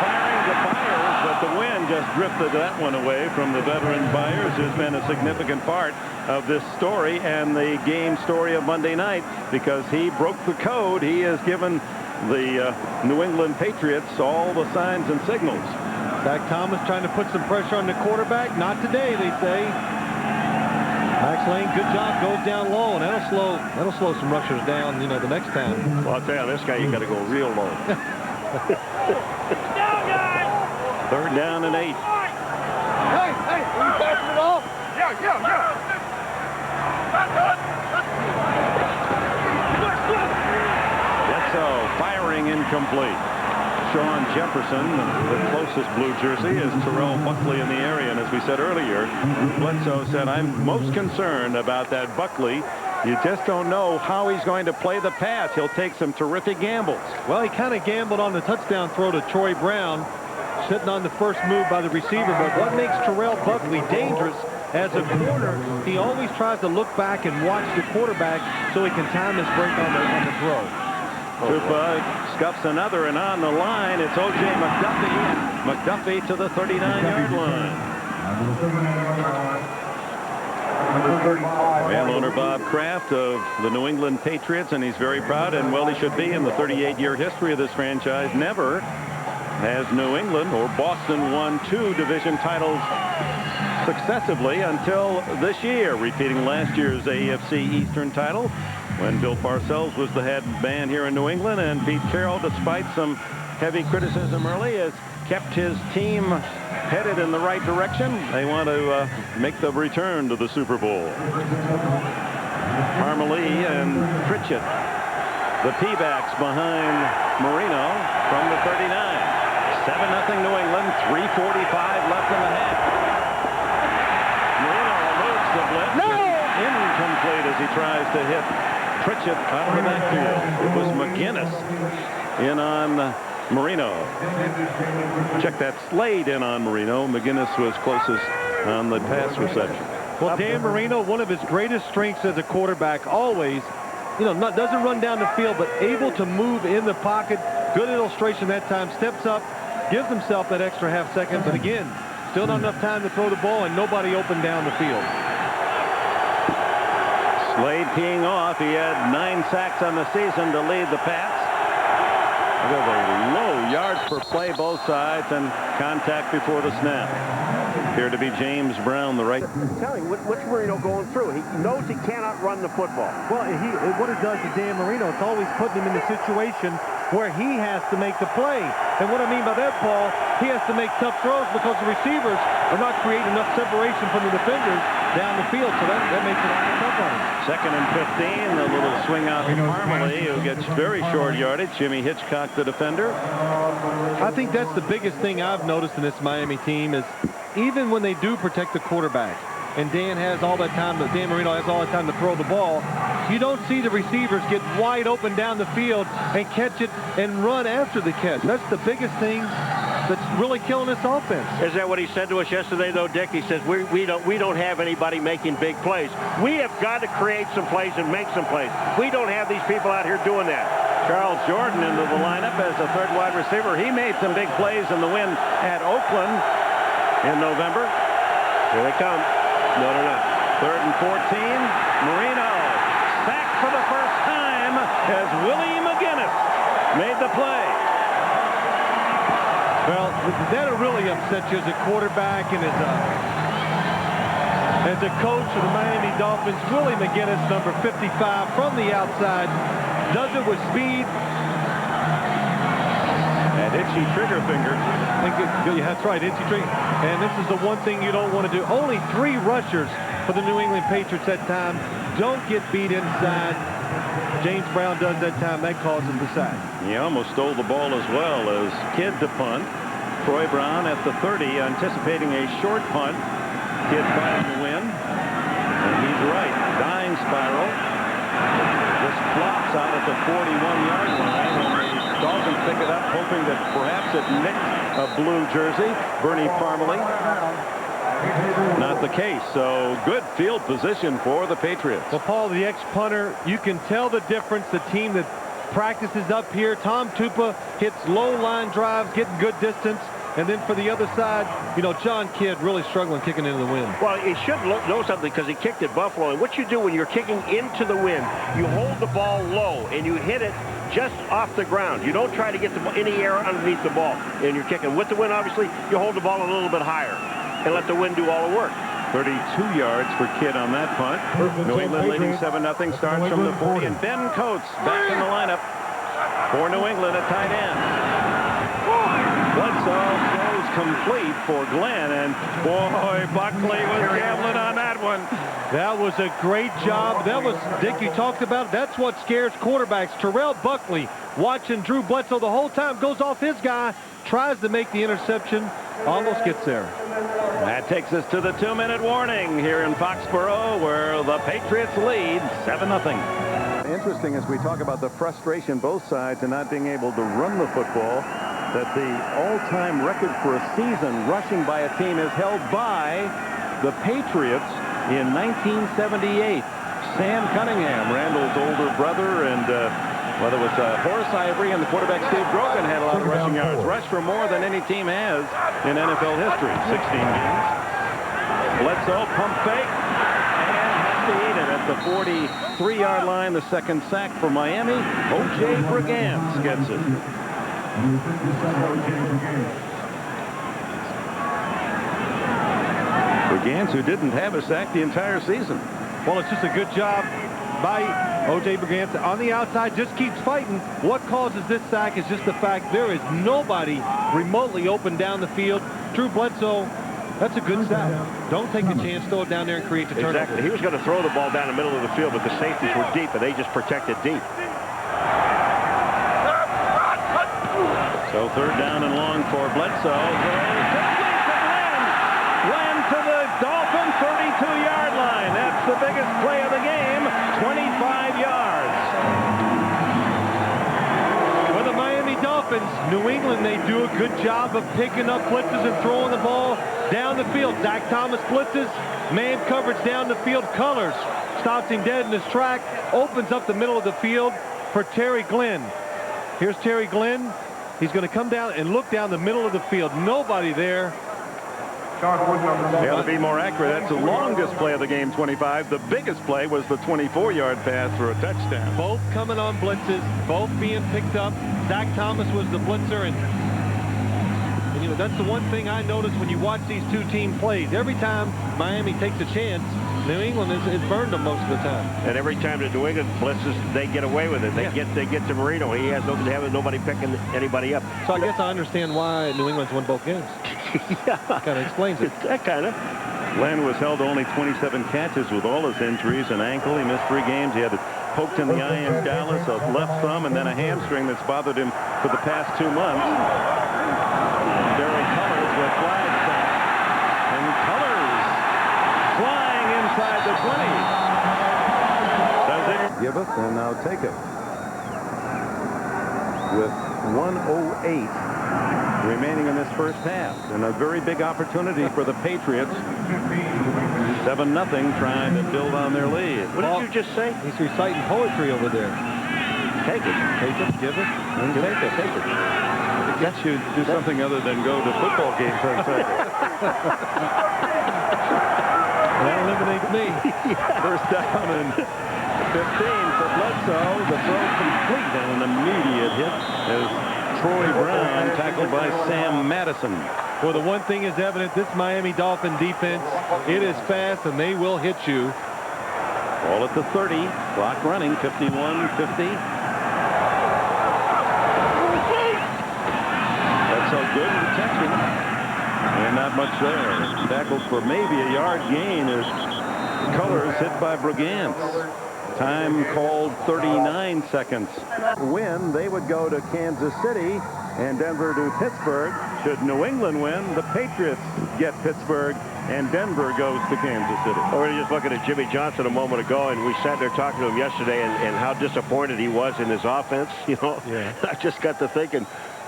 firing to Byers, but the wind just drifted that one away from the veteran Byers, who's been a significant part of this story and the game story of Monday night, because he broke the code. He has given the New England Patriots all the signs and signals. Zach Thomas trying to put some pressure on the quarterback. Not today, they say. Max Lane, good job, goes down low, and that'll slow some rushers down, you know, the next time. Well, I'll tell you, this guy, you got to go real low. Third down and 8. Hey, are you passing it off? Yeah. Bledsoe firing incomplete. Sean Jefferson, the closest blue jersey, is Terrell Buckley in the area. And as we said earlier, Bledsoe said, I'm most concerned about that Buckley. You just don't know how he's going to play the pass. He'll take some terrific gambles. Well, he kind of gambled on the touchdown throw to Troy Brown, sitting on the first move by the receiver. But what makes Terrell Buckley dangerous as a corner, he always tries to look back and watch the quarterback so he can time his break on the throw. Tupa scuffs another, and on the line, it's O.J. McDuffie. McDuffie to the 39-yard line. Landowner Bob Kraft of the New England Patriots, and he's very proud, and well, he should be. In the 38-year history of this franchise, never has New England or Boston won 2 division titles successively until this year, repeating last year's AFC Eastern title when Bill Parcells was the head man here in New England, and Pete Carroll, despite some heavy criticism early, has kept his team headed in the right direction. They want to make the return to the Super Bowl. Parmalee and Pritchett, the P-backs behind Marino from the 39. 7-0 New England, 3:45 left in the half. Marino eludes the blitz. No! Incomplete as he tries to hit Pritchett out of the backfield. It was McGinnis in on Marino. Check that, Slade in on Marino. McGinnis was closest on the pass reception. Well, Dan Marino, one of his greatest strengths as a quarterback, always, you know, doesn't run down the field, but able to move in the pocket. Good illustration that time. Steps up, gives himself that extra half second, but again, still not enough time to throw the ball and nobody open down the field. Slade teeing off. He had 9 sacks on the season to lead the Pats. Look at the low yards per play, both sides, and contact before the snap. Appeared to be James Brown, the right. Tell you, what's Marino going through? He knows he cannot run the football. Well, what it does to Dan Marino, it's always putting him in a situation where he has to make the play. And what I mean by that, Paul, he has to make tough throws because the receivers are not creating enough separation from the defenders down the field. So that makes it tough on him. Second and 15, a little swing out to Parmalee, who gets very short yardage. Jimmy Hitchcock, the defender. I think that's the biggest thing I've noticed in this Miami team is even when they do protect the quarterback, and Dan Marino has all the time to throw the ball, you don't see the receivers get wide open down the field and catch it and run after the catch. That's the biggest thing that's really killing this offense. Is that what he said to us yesterday, though, Dick? He says we don't have anybody making big plays. We have got to create some plays and make some plays. We don't have these people out here doing that. Charles Jordan into the lineup as a third wide receiver. He made some big plays in the win at Oakland in November. Here they come. No, they're not. Third and 14. Marino sacked for the first time as Willie McGinnis made the play. Well, that'll really upset you as a quarterback and As a coach of the Miami Dolphins, Willie McGinnis, number 55, from the outside, does it with speed. That itchy trigger finger. Yeah, that's right, itchy trigger. And this is the one thing you don't want to do. Only 3 rushers for the New England Patriots that time. Don't get beat inside. James Brown does that time. That causes the sack. He almost stole the ball as well as Kidd to punt. Troy Brown at the 30, anticipating a short punt. Kidd trying to win. And he's right. Dying spiral. Just flops out at the 41-yard line. And the Dolphins pick it up, hoping that perhaps it nicked a blue jersey. Bernie Parmalee. Not the case. So good field position for the Patriots. Well, Paul, the ex-punter, you can tell the difference. The team that practices up here, Tom Tupa hits low line drives, getting good distance. And then for the other side, you know, John Kidd really struggling kicking into the wind. Well, he should know something because he kicked at Buffalo. And what you do when you're kicking into the wind, you hold the ball low and you hit it just off the ground. You don't try to get any air underneath the ball. And you're kicking with the wind, obviously, you hold the ball a little bit higher and let the wind do all the work. 32 yards for Kidd on that punt. New England leading 7-0. Starts from the 40. And Ben Coates back in the lineup for New England at tight end. Bledsoe throws complete for Glenn, and boy, Buckley was gambling on that one. That was a great job. That was, Dick, you talked about it. That's what scares quarterbacks. Terrell Buckley watching Drew Bledsoe the whole time, goes off his guy, tries to make the interception, almost gets there. That takes us to the 2-minute warning here in Foxborough, where the Patriots lead 7-0. Interesting as we talk about the frustration both sides and not being able to run the football, that the all-time record for a season rushing by a team is held by the Patriots in 1978. Sam Cunningham, Randall's older brother, and well, it was Horace Ivory and the quarterback Steve Grogan had a lot of rushing yards. Rushed for more than any team has in NFL history. 16 games. Bledsoe, pump fake, and has to eat it at the 43-yard line. The second sack for Miami. O.J. Brigance gets it. Brigance, who didn't have a sack the entire season. Well, it's just a good job by O.J. Brigance on the outside, just keeps fighting. What causes this sack is just the fact there is nobody remotely open down the field. Drew Bledsoe, that's a good sack. Don't take a chance, throw it down there and create the turnover. Exactly. He was going to throw the ball down the middle of the field, but the safeties were deep, and they just protected deep. So third down and long for Bledsoe. Glenn to the Dolphin 32-yard line. That's the biggest play of the game. 25 yards. For the Miami Dolphins, New England, they do a good job of picking up blitzes and throwing the ball down the field. Zach Thomas blitzes, man coverage down the field. Colors stops him dead in his track, opens up the middle of the field for Terry Glenn. Here's Terry Glenn. He's going to come down and look down the middle of the field. Nobody there. Yeah, to be more accurate, that's the longest play of the game, 25. The biggest play was the 24-yard pass for a touchdown. Both coming on blitzes, both being picked up. Zach Thomas was the blitzer, and you know, that's the one thing I noticed when you watch these two team plays. Every time Miami takes a chance, New England has burned them most of the time. And every time the New England blitzes, they get away with it. They get to Marino. He has nobody picking anybody up. So I guess I understand why New England's won both games. Yeah. Kind of explains it. That kind of. Glenn was held to only 27 catches with all his injuries. An ankle, he missed 3 games. He had it poked in the eye in Dallas, a left thumb, and then a hamstring that's bothered him for the past 2 months. Derek Colors with flag sack. And Colors flying inside the 20. Does it give us, and now take it. With 1:08 remaining in this first half, and a very big opportunity for the Patriots. 7-0, trying to build on their lead. What did you just say? He's reciting poetry over there. Take it, give it, and take it. That should do something other than go to football games on Sunday. That eliminates me. First down and 15 for Bledsoe. The throw complete and an immediate hit as Troy Brown tackled by Sam Madison. Well, the one thing is evident, this Miami Dolphin defense, it is fast and they will hit you. Ball at the 30. Clock running. 51-50. That's a good protection. And not much there. Tackled for maybe a yard gain as Colors hit by Brigance. Time called 39 seconds. Win, they would go to Kansas City and Denver to Pittsburgh. Should New England win, the Patriots get Pittsburgh and Denver goes to Kansas City. We were just looking at Jimmy Johnson a moment ago, and we sat there talking to him yesterday and how disappointed he was in his offense. You know, yeah. I just got to thinking,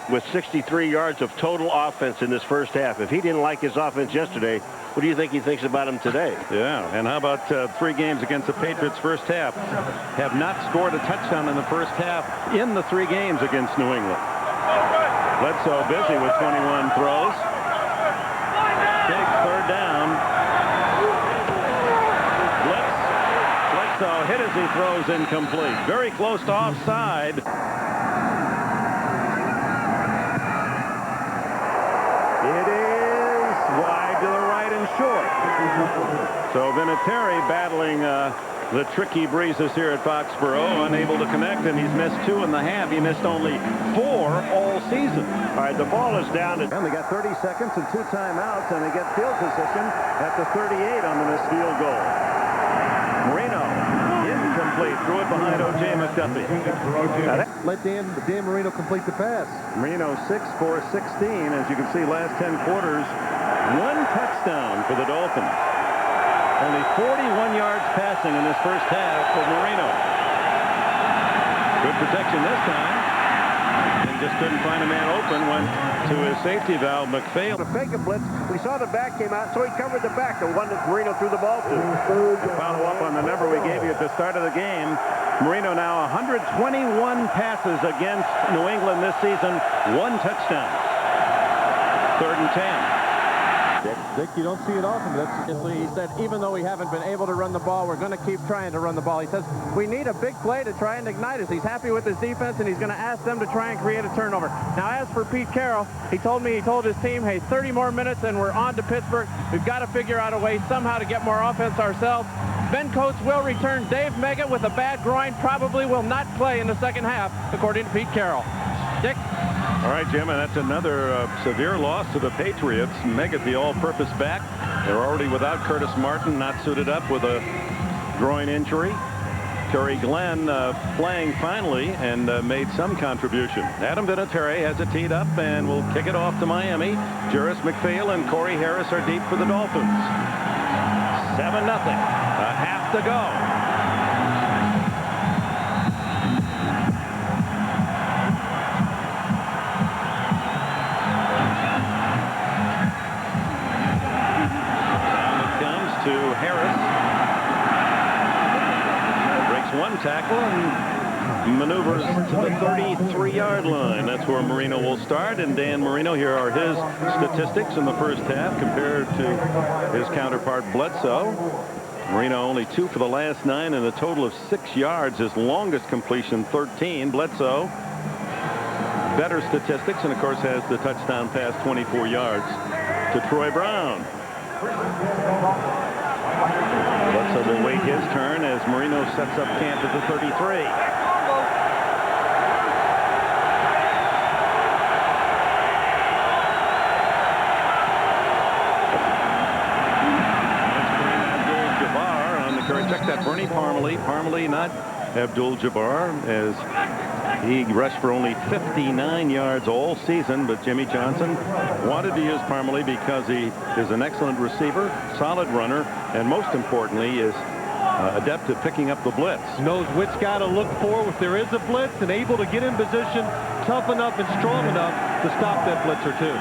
with 63 yards of total offense in this first half, if he didn't like his offense yesterday, what do you think he thinks about him today? Yeah, and how about 3 games against the Patriots first half? Have not scored a touchdown in the first half in the 3 games against New England. Bledsoe busy with 21 throws. Big third down. Bledsoe hit as he throws incomplete. Very close to offside. It is wide to the right and short. So Vinatieri battling the tricky breezes here at Foxborough, unable to connect, and he's missed 2.5. He missed only 4 all season. All right, the ball is down. And they got 30 seconds and 2 timeouts, and they get field position at the 38 on the missed field goal. Marino, incomplete, threw it behind O.J. McDuffie. Let Dan Marino complete the pass. Marino 6 for 16, as you can see, last 10 quarters, 1 touchdown for the Dolphins. Only 41 yards passing in this first half for Marino. Good protection this time. And just couldn't find a man open. Went to his safety valve, McPhail. To fake a blitz, we saw the back came out, so he covered the back, the one that Marino threw the ball to. To follow up on the number we gave you at the start of the game, Marino now 121 passes against New England this season, 1 touchdown. 3rd and 10. Dick, you don't see it often. He said, even though we haven't been able to run the ball, we're going to keep trying to run the ball. He says, we need a big play to try and ignite us. He's happy with his defense, and he's going to ask them to try and create a turnover. Now, as for Pete Carroll, he told his team, hey, 30 more minutes, and we're on to Pittsburgh. We've got to figure out a way somehow to get more offense ourselves. Ben Coates will return. Dave Meggett with a bad groin probably will not play in the second half, according to Pete Carroll. Dick? All right, Jim, and that's another severe loss to the Patriots. Meggett, the all-purpose back. They're already without Curtis Martin, not suited up with a groin injury. Terry Glenn playing finally and made some contribution. Adam Vinatieri has it teed up and will kick it off to Miami. Juris McPhail and Corey Harris are deep for the Dolphins. 7-0. A half to go. To Harris. Breaks 1 tackle and maneuvers to the 33-yard line. That's where Marino will start. And Dan Marino, here are his statistics in the first half compared to his counterpart Bledsoe. Marino only 2 for the last 9 and a total of 6 yards. His longest completion 13. Bledsoe better statistics and of course has the touchdown pass 24 yards to Troy Brown. Bledsoe will wait his turn as Marino sets up camp at the 33. Abdul-Jabbar on the carry. Check that, Bernie Parmalee. Parmalee, not Abdul-Jabbar, as he rushed for only 59 yards all season, but Jimmy Johnson wanted to use Parmalee because he is an excellent receiver, solid runner, and most importantly is adept at picking up the blitz. Knows which guy to look for if there is a blitz and able to get in position, tough enough and strong enough to stop that blitz or two.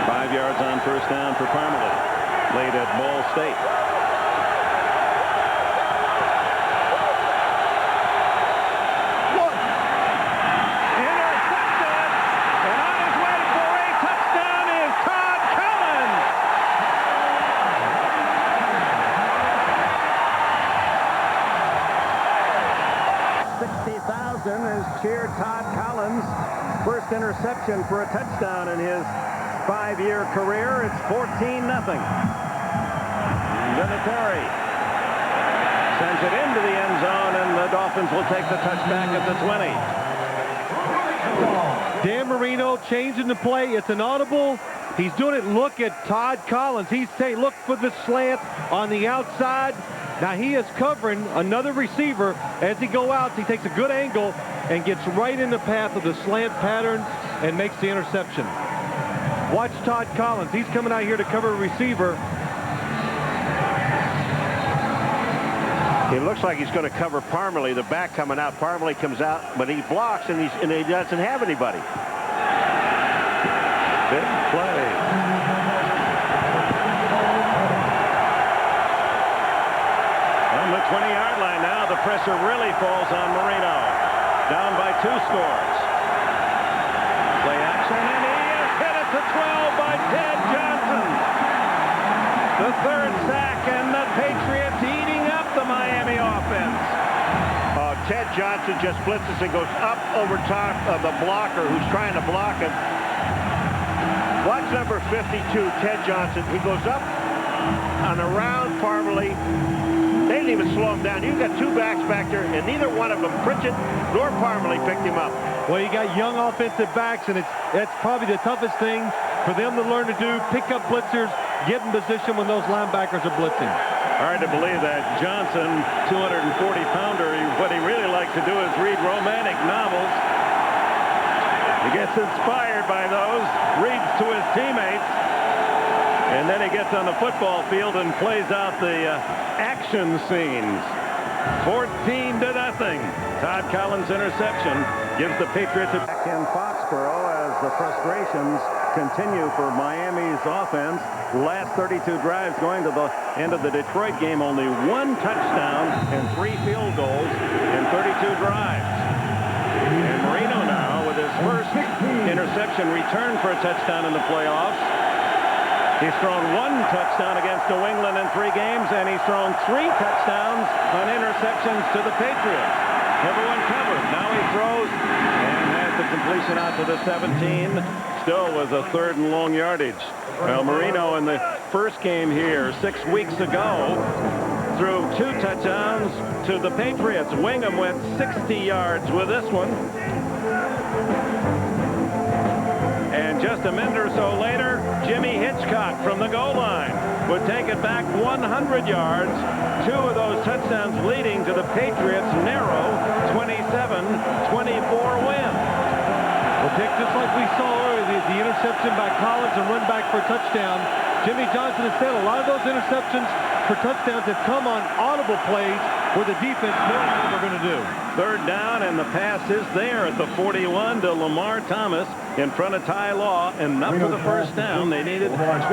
5 yards on first down for Parmalee, late at Ball State. 60,000 has cheered Todd Collins' first interception for a touchdown in his 5-year career. It's 14-0. Vinatieri sends it into the end zone, and the Dolphins will take the touchback at the 20. Dan Marino changing the play. It's an audible. He's doing it. Look at Todd Collins. He's saying, look for the slant on the outside. Now he is covering another receiver. As he go out, he takes a good angle and gets right in the path of the slant pattern and makes the interception. Watch Todd Collins. He's coming out here to cover a receiver. He looks like he's going to cover Parmalee, the back coming out. Parmalee comes out, but he blocks, and he doesn't have anybody. Big play. On the 20-yard line now, the pressure really falls on Marino. Down by 2 scores. Play action, and he is hit at the 12 by Ted Johnson. The 3rd sack, and the Patriots eating up the Miami offense. Ted Johnson just blitzes and goes up over top of the blocker who's trying to block him. Watch number 52, Ted Johnson. He goes up and around Parmalee. They didn't even slow him down. You've got 2 backs back there, and neither one of them, Pritchett nor Parmalee, picked him up. Well, you got young offensive backs, and that's probably the toughest thing for them to learn to do. Pick up blitzers, get in position when those linebackers are blitzing. Hard to believe that Johnson, 240-pounder, what he really likes to do is read romantic novels. He gets inspired by those, reads to his teammates, and then he gets on the football field and plays out the action scenes. 14-0. Todd Collins' interception gives the Patriots a back in Foxborough as the frustrations continue for Miami's offense. Last 32 drives going to the end of the Detroit game. Only 1 touchdown and 3 field goals in 32 drives. And Marino now with his first interception return for a touchdown in the playoffs. He's thrown 1 touchdown against New England in 3 games, and he's thrown 3 touchdowns on interceptions to the Patriots. Everyone covered. Now he throws and has the completion out to the 17. Still was a 3rd and long yardage. Well, Marino in the first game here 6 weeks ago threw 2 touchdowns to the Patriots. Wingham went 60 yards with this one. And just a minute or so later, Jimmy Hitchcock from the goal line would take it back 100 yards. 2 of those touchdowns leading to the Patriots' narrow 27-24 win. Well, Dick, just like we saw earlier, the interception by Collins and run back for a touchdown. Jimmy Johnson has said a lot of those interceptions for touchdowns have come on audible plays where the defense knows what they're going to do. 3rd down, and the pass is there at the 41 to Lamar Thomas in front of Ty Law, and up for the first down. They needed 12,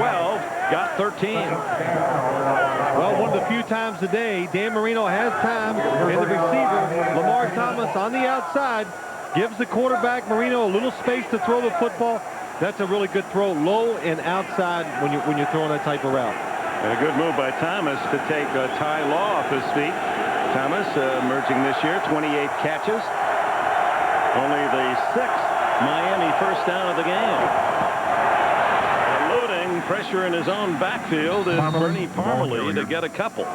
got 13. Well, one of the few times today, Dan Marino has time, and the receiver, Lamar Thomas, on the outside, gives the quarterback, Marino, a little space to throw the football. That's a really good throw, low and outside when you're throwing that type of route. And a good move by Thomas to take Ty Law off his feet. Thomas emerging this year, 28 catches. Only the 6th Miami first down of the game. Eluding pressure in his own backfield is Bernie Parmalee to get a couple.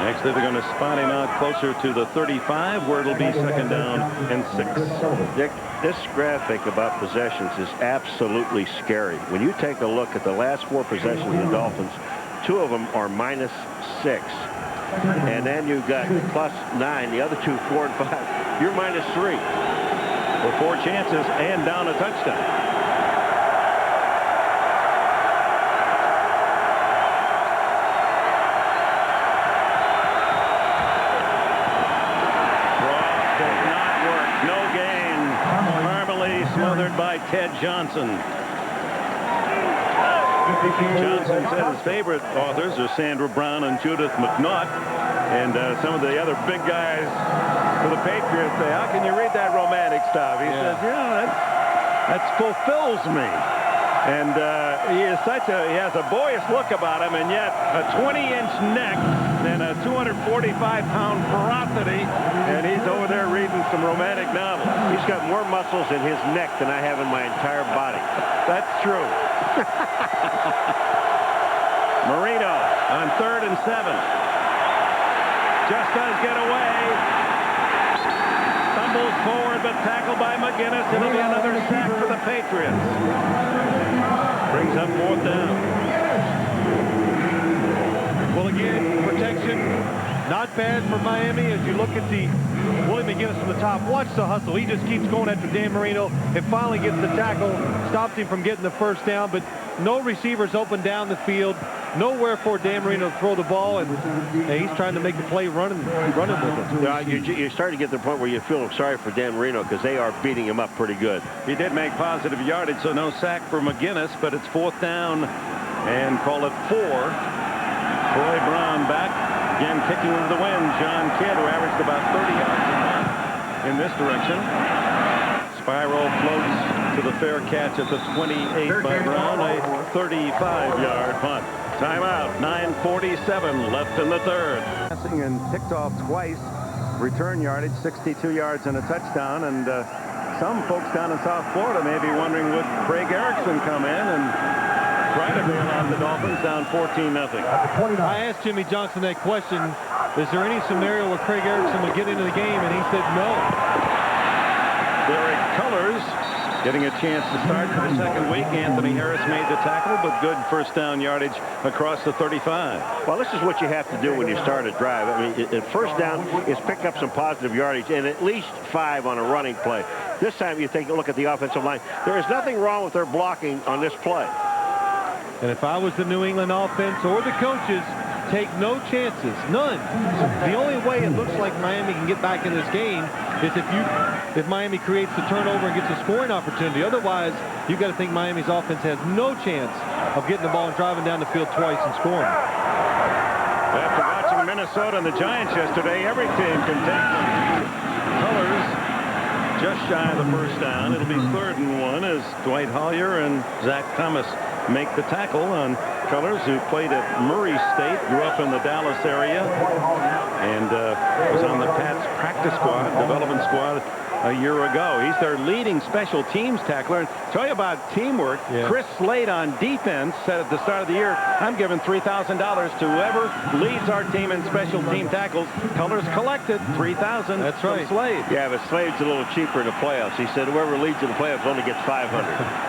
Actually, they're going to spot him out closer to the 35, where it'll be 2nd down and 6. Dick, this graphic about possessions is absolutely scary. When you take a look at the last 4 possessions of the Dolphins, 2 of them are -6. And then you've got +9. The other 2, 4 and 5. You're -3. With 4 chances and down a touchdown. Smothered by Ted Johnson. Johnson said his favorite authors are Sandra Brown and Judith McNaught, and some of the other big guys for the Patriots say, how can you read that romantic stuff? He says, that fulfills me. And he has a boyish look about him, and yet a 20-inch neck and a 245-pound ferocity, and he's over there reading some romantic novels. He's got more muscles in his neck than I have in my entire body. That's true. Marino on 3rd and 7. Just does get away. Stumbles forward, but tackled by McGinnis. It'll be another sack for the Patriots. Brings up 4th down. Well, again, protection, not bad for Miami. As you look at the Willie McGinnis from the top, watch the hustle. He just keeps going after Dan Marino and finally gets the tackle, stops him from getting the first down, but no receivers open down the field. Nowhere for Dan Marino to throw the ball, and he's trying to make the play running with it. You're starting to get to the point where you feel sorry for Dan Marino because they are beating him up pretty good. He did make positive yardage, so no sack for McGinnis, but it's 4th down and call it 4. Troy Brown back, again kicking into the wind. John Kidd, who averaged about 30 yards a month in this direction. Spiral floats to the fair catch at the 28 by Brown, a 35-yard punt. Timeout, 9:47 left in the 3rd. Passing and picked off twice. Return yardage, 62 yards and a touchdown. And some folks down in South Florida may be wondering, would Craig Erickson come in and try to bail out the Dolphins down 14-0? I asked Jimmy Johnson that question. Is there any scenario where Craig Erickson would get into the game? And he said no. Derek Cullors getting a chance to start for the 2nd week. Anthony Harris made the tackle, but good first down yardage across the 35. Well, this is what you have to do when you start a drive. I mean, first down is pick up some positive yardage and at least 5 on a running play. This time you take a look at the offensive line. There is nothing wrong with their blocking on this play. And if I was the New England offense or the coaches, take no chances, none. The only way it looks like Miami can get back in this game is if Miami creates the turnover and gets a scoring opportunity. Otherwise, you've got to think Miami's offense has no chance of getting the ball and driving down the field twice and scoring. After watching Minnesota and the Giants yesterday, every team can take them. Cullors just shy of the first down. It'll be 3rd and 1 as Dwight Hollier and Zach Thomas make the tackle on Cullors, who played at Murray State, grew up in the Dallas area, and was on the Pats practice squad, development squad a year ago. He's their leading special teams tackler. And tell you about teamwork. Yeah. Chris Slade on defense said at the start of the year, I'm giving $3,000 to whoever leads our team in special team tackles. Cullors collected $3,000. That's right. From Slade. Yeah, but Slade's a little cheaper in the playoffs. He said whoever leads in the playoffs only gets $500.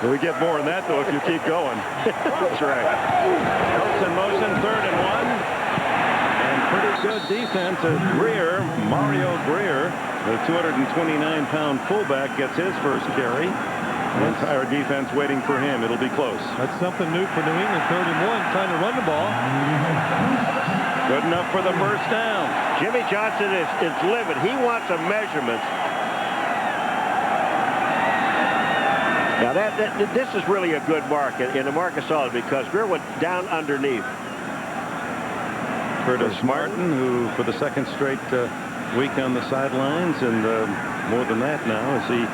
We get more than that, though, if you keep going. That's right. Helps in motion, 3rd and 1. And pretty good defense as Mario Greer, the 229-pound fullback, gets his first carry. The entire defense waiting for him. It'll be close. That's something new for New England. 3rd and 1, trying to run the ball. Good enough for the first down. Jimmy Johnson is livid. He wants a measurement. Now, this is really a good mark, and the mark is solid because Greer went down underneath. Curtis Martin, who for the 2nd straight week on the sidelines, and more than that now as he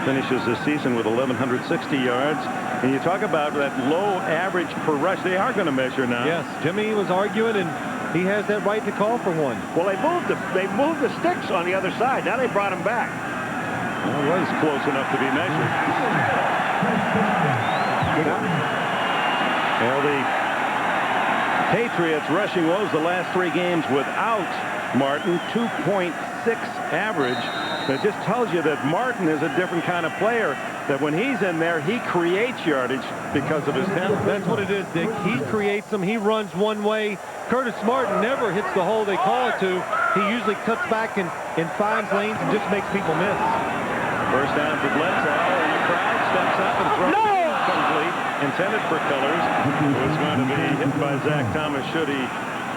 finishes the season with 1,160 yards. And you talk about that low average per rush. They are going to measure now. Yes, Jimmy was arguing, and he has that right to call for one. Well, they moved the sticks on the other side. Now they brought him back. Well, it was close enough to be measured. Well, the Patriots rushing woes the last 3 games without Martin, 2.6 average. That just tells you that Martin is a different kind of player, that when he's in there, he creates yardage because of his talent. That's what it is, Dick. He creates them. He runs one way. Curtis Martin never hits the hole they call it to. He usually cuts back and finds lanes and just makes people miss. First down for Bledsoe, and the crowd steps up and throws it incomplete. Intended for Cullors. It was going to be hit by Zach Thomas should he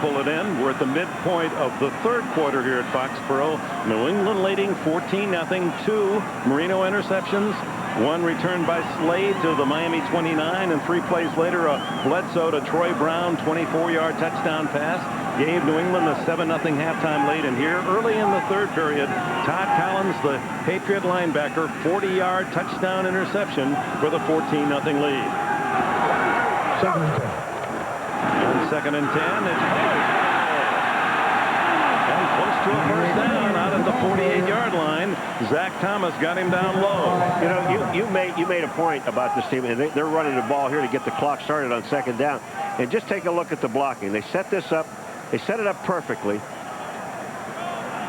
pull it in. We're at the midpoint of the 3rd quarter here at Foxborough. New England leading 14-0. 2 Marino interceptions. 1 returned by Slade to the Miami 29, and 3 plays later a Bledsoe to Troy Brown 24-yard touchdown pass gave New England a 7-0 halftime lead. And here early in the 3rd period, Todd Collins, the Patriot linebacker, 40-yard touchdown interception for the 14-0 lead. 2nd and 10. On 2nd and 10, it's to a first down out at the 48-yard line. Zach Thomas got him down low. You know, you made a point about this team, and they're running the ball here to get the clock started on second down. And just take a look at the blocking. They set this up. They set it up perfectly.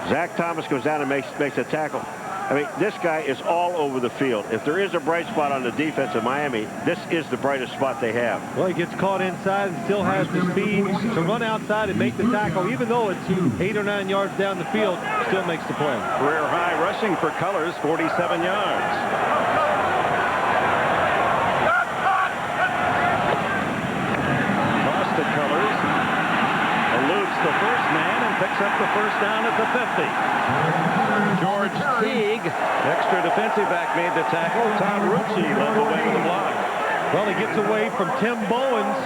Zach Thomas goes down and makes a tackle. I mean, this guy is all over the field. If there is a bright spot on the defense of Miami, this is the brightest spot they have. Well, he gets caught inside and still has the speed to run outside and make the tackle. Even though it's 8 or 9 yards down the field, still makes the play. Career high rushing for Colors, 47 yards. Toss to Colors. Eludes the first man and picks up the first down at the 50. George Teague, extra defensive back, made the tackle. Todd Rucci led the way with the block. Well, he gets away from Tim Bowens.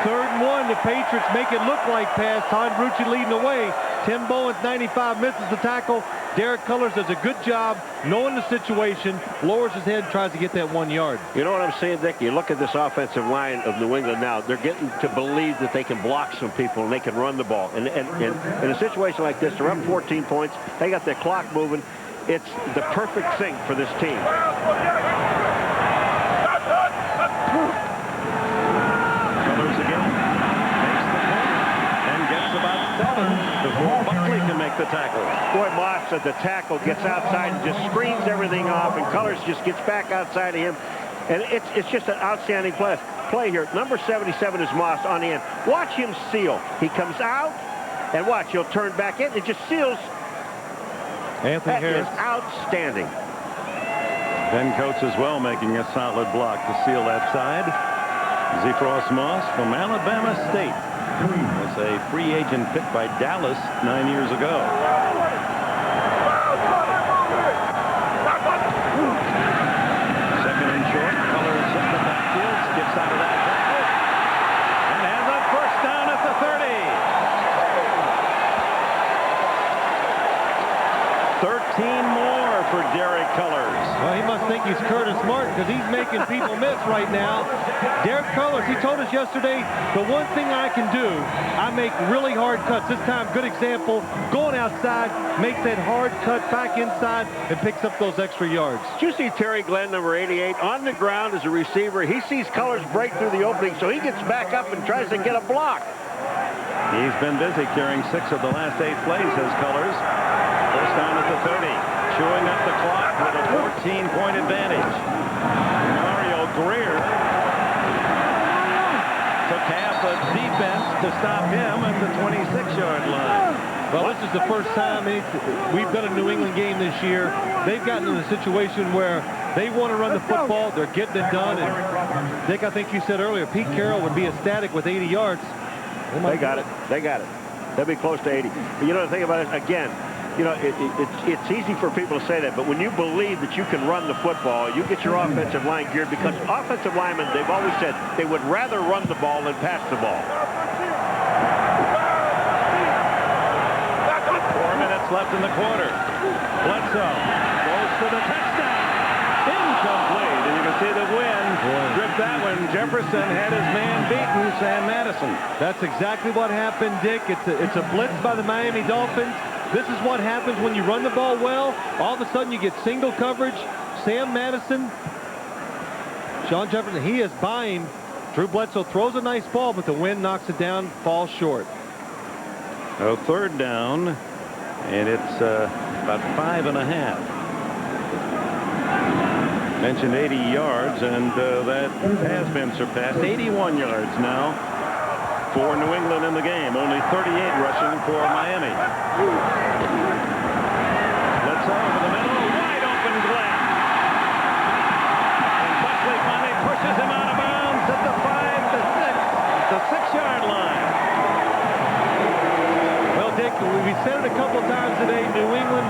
3rd and 1. The Patriots make it look like pass. Todd Rucci leading the way. Tim Bowens, 95, misses the tackle. Derek Cullors does a good job knowing the situation, lowers his head, tries to get that 1 yard. You know what I'm saying, Dick? You look at this offensive line of New England now. They're getting to believe that they can block some people and they can run the ball. And in a situation like this, they're up 14 points. They got their clock moving. It's the perfect thing for this team. Colors again. Makes the point and gets about 7 before Buckley can make the tackle. Boy, Moss at the tackle gets outside and just screens everything off, and Colors just gets back outside of him. And it's just an outstanding play here. Number 77 is Moss on the end. Watch him seal. He comes out, and watch, he'll turn back in. It just seals. Anthony Harris. That is outstanding. Ben Coates as well making a solid block to seal that side. Zephros Moss from Alabama State was a free agent picked by Dallas 9 years ago. Second and short. Colors hit the backfield, skips out of that tackle, and has a first down at the 30. 13 more for Derek Colors. Well, he must think he's Curtis Martin because he's making people miss right now. Derek Colors, he told us yesterday, the one thing I can do, I make really hard cuts. This time, good example, going outside, makes that hard cut back inside and picks up those extra yards. Did you see Terry Glenn, number 88, on the ground as a receiver? He sees Colors break through the opening, so he gets back up and tries to get a block. He's been busy carrying 6 of the last 8 plays, his Colors. First down at the 30. Chewing up the clock with a 14-point advantage. Mario Greer took half of defense to stop him at the 26-yard line. Well, this is the first time we've done a New England game this year. They've gotten in a situation where they want to run the football. They're getting it done. And Dick, I think you said earlier, Pete Carroll would be ecstatic with 80 yards. They got it. They got it. They'll be close to 80. But you know the thing about it, again, you know, it's easy for people to say that, but when you believe that you can run the football, you get your offensive line geared, because offensive linemen, they've always said they would rather run the ball than pass the ball. 4 minutes left in the quarter. Bledsoe goes for the touchdown. Incomplete. And you can see the wind drift that one. Jefferson had his man beaten, Sam Madison. That's exactly what happened, Dick. It's a blitz by the Miami Dolphins. This is what happens when you run the ball well. All of a sudden, you get single coverage. Sam Madison, Sean Jefferson, he is by him. Drew Bledsoe throws a nice ball, but the wind knocks it down, falls short. So 3rd down, and it's about 5.5. Mentioned 80 yards, and that has been surpassed. 81 yards now for New England in the game. Only 38 rushing for Miami. Bledsoe over the middle. Wide open Glenn. And Buckley finally pushes him out of bounds at the 6-yard line. Well, Dick, we said it a couple times today. New England,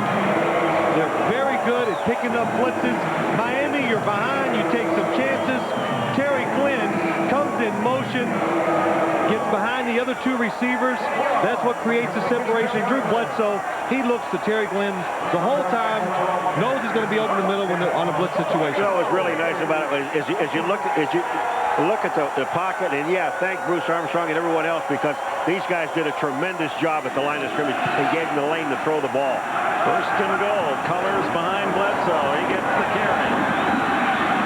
they're very good at picking up blitzes. Miami, you're behind. You take some chances. Terry Glenn comes in motion, gets behind the other 2 receivers. That's what creates the separation. Drew Bledsoe, he looks to Terry Glenn the whole time, knows he's going to be open in the middle when they're on a blitz situation. You know what's really nice about it is as you look at the pocket, and yeah, thank Bruce Armstrong and everyone else, because These guys did a tremendous job at the line of scrimmage and gave him the lane to throw the ball. First and goal. Colors behind Bledsoe. He gets the carry.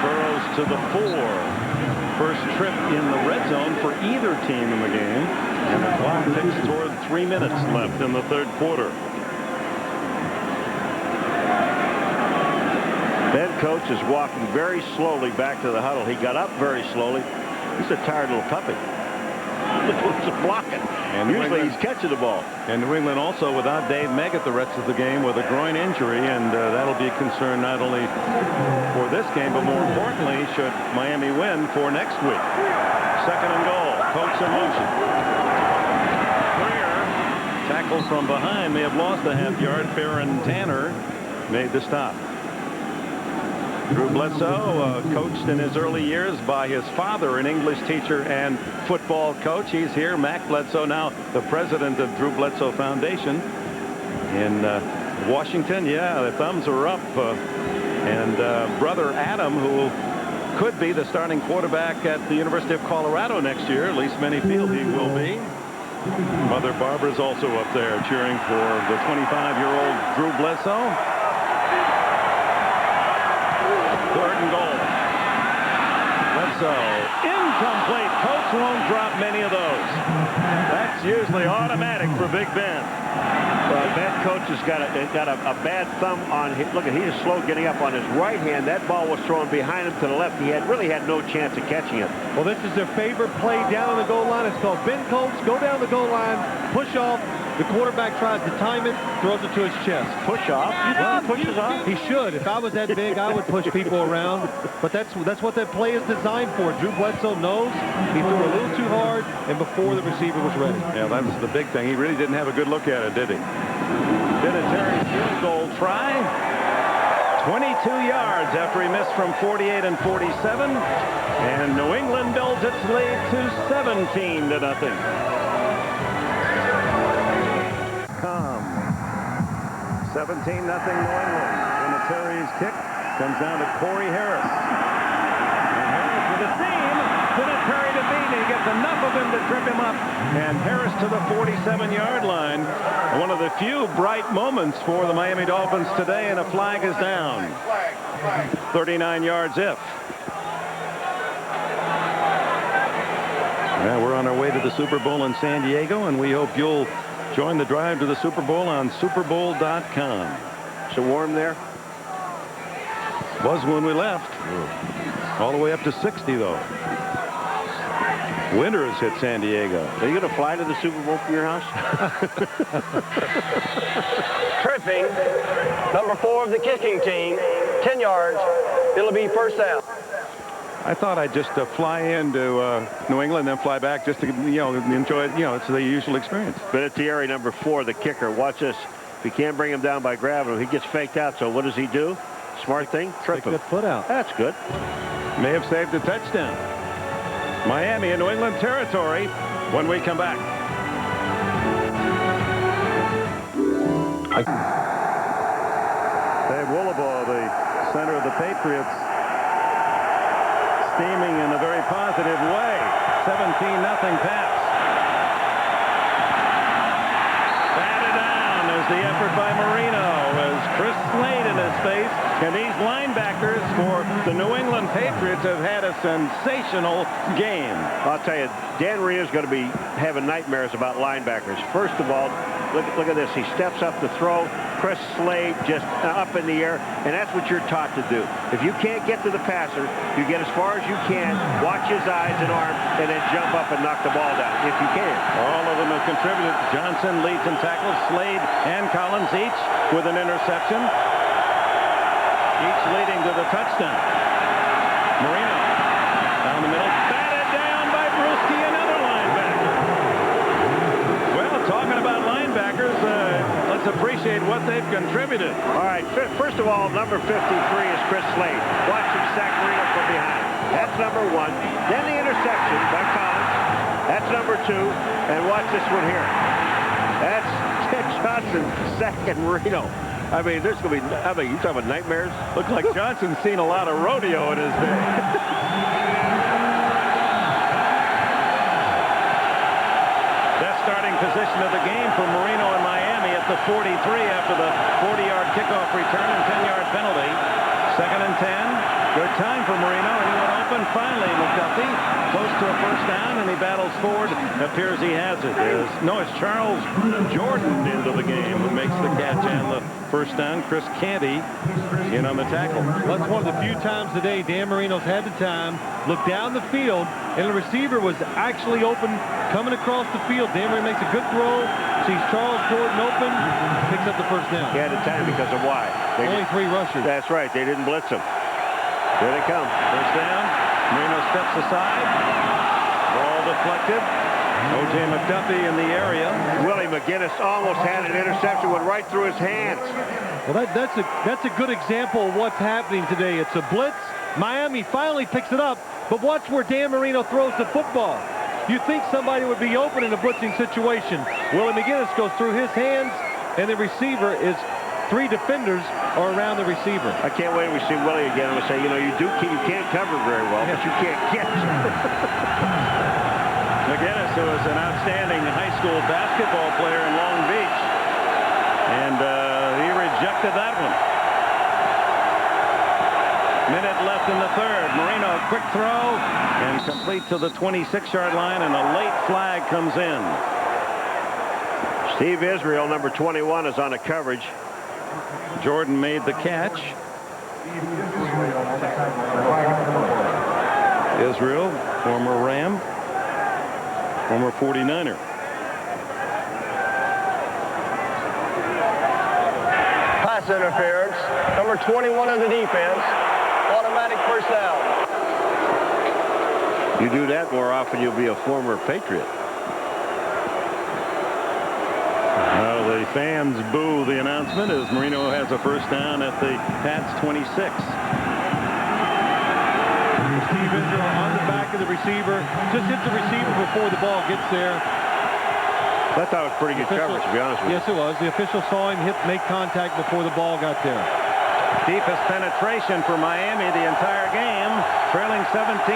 Burrows to the 4. First trip in the red zone for either team in the game. And the clock ticks toward 3 minutes left in the third quarter. Ben Coach is walking very slowly back to the huddle. He got up very slowly. He's a tired little puppy. Looks at blocking. And usually he's catching the ball. And New England also without Dave Meggett the rest of the game with a groin injury, and that'll be a concern not only for this game, but more importantly, should Miami win, for next week. Second and goal. Coach in motion. Greer, tackled from behind, may have lost a half yard. Farron Tanner made the stop. Drew Bledsoe, coached in his early years by his father, an English teacher and football coach. He's here. Mac Bledsoe, now the president of Drew Bledsoe Foundation in Washington. Yeah, the thumbs are up. And brother Adam, who could be the starting quarterback at the University of Colorado next year, at least many feel he will be. Mother Barbara's also up there cheering for the 25-year-old Drew Bledsoe. Third and goal. Bledsoe incomplete. Coach won't drop many of those. That's usually automatic for Big Ben. Well, Ben Coach has got a bad thumb on his. Look, he is slow getting up on his right hand. That ball was thrown behind him to the left. He really had no chance of catching it. Well, this is their favorite play down on the goal line. It's called Ben Coach. Go down the goal line, push off. The quarterback tries to time it, throws it to his chest. Push off? Well, he pushes off? He should. If I was that big, I would push people around. But that's what that play is designed for. Drew Bledsoe knows he threw a little too hard and before the receiver was ready. Yeah, that was the big thing. He really didn't have a good look at it, did he? Vinatieri field goal try. 22 yards after he missed from 48 and 47. And New England builds its lead to 17-0. 17-0 New England. Vinatieri's kick comes down to Corey Harris. And Harris with a seam. Vinatieri to beat. He gets enough of him to trip him up. And Harris to the 47-yard line. One of the few bright moments for the Miami Dolphins today, and a flag is down. 39 yards if. Yeah, we're on our way to the Super Bowl in San Diego, and we hope you'll join the drive to the Super Bowl on superbowl.com. So warm there? Was when we left. All the way up to 60, though. Winter has hit San Diego. Are you going to fly to the Super Bowl from your house? Tripping, number 4 of the kicking team, 10 yards. It'll be first down. I thought I'd just fly into New England and then fly back just to, enjoy it. It's the usual experience. Vinatieri, number 4, the kicker. Watch this. If you can't bring him down by grabbing him, he gets faked out. So what does he do? Smart thing, trip him. Good foot out. That's good. May have saved a touchdown. Miami in New England territory when we come back. Dave Woolabaugh, the center of the Patriots, steaming in a very positive way. 17-0 pass. Batted down as the effort by Marino as Chris Slade in his face. And these linebackers for the New England Patriots have had a sensational game. I'll tell you, Dan Marino's going to be having nightmares about linebackers. First of all, look at this. He steps up to throw. Chris Slade just up in the air, and that's what you're taught to do. If you can't get to the passer, you get as far as you can, watch his eyes and arm, and then jump up and knock the ball down, if you can. All of them have contributed. Johnson leads in tackles. Slade and Collins each with an interception. Each leading to the touchdown. Marino down the middle. Batted down by Brewski, another linebacker. Well, talking about linebackers, let's appreciate what they've contributed. All right, first of all, number 53 is Chris Slade. Watch him sack Marino from behind. That's number 1. Then the interception by Collins. That's number 2. And watch this one here. That's Ted Johnson sacking Marino. I mean, there's going to be, you talking about nightmares? Looks like Johnson's seen a lot of rodeo in his day. Best start starting position of the game for Marino and Miami at the 43 after the 40-yard kickoff return and 10-yard penalty. 2nd and 10. Good time for Marino, and he went open. Finally, McDuffie close to a first down, and he battles forward. Appears he has it. It's Charles Jordan into the game who makes the catch and the first down. Chris Canty in on the tackle. That's one of the few times today Dan Marino's had the time, look down the field, and the receiver was actually open coming across the field. Dan Marino makes a good throw, sees Charles Jordan open, picks up the first down. He had the time because of why? Only 3 rushers. That's right. They didn't blitz him. Here they come. First down. Marino steps aside. Ball deflected. O.J. McDuffie in the area. Willie McGinnis almost had an interception, went right through his hands. Well, that's a good example of what's happening today. It's a blitz. Miami finally picks it up, but watch where Dan Marino throws the football. You think somebody would be open in a blitzing situation. Willie McGinnis goes through his hands, and the receiver is 3 defenders are around the receiver. I can't wait till we see Willie again. I'm going to say, you can't cover very well, but you can't catch. McGinnis, who is an outstanding high school basketball player in Long Beach, and he rejected that one. Minute left in the 3rd. Marino, quick throw, and complete to the 26-yard line, and a late flag comes in. Steve Israel, number 21, is on the coverage. Jordan made the catch. Israel, former Ram, former 49er. Pass interference. Number 21 on the defense. Automatic first down. You do that more often, you'll be a former Patriot. Well, the fans boo the announcement as Marino has a first down at the Pats 26. Steve Israel on the back of the receiver. Just hit the receiver before the ball gets there. I thought it was pretty good coverage, to be honest with you. Yes, it was. The official saw him make contact before the ball got there. Deepest penetration for Miami the entire game. Trailing 17-0.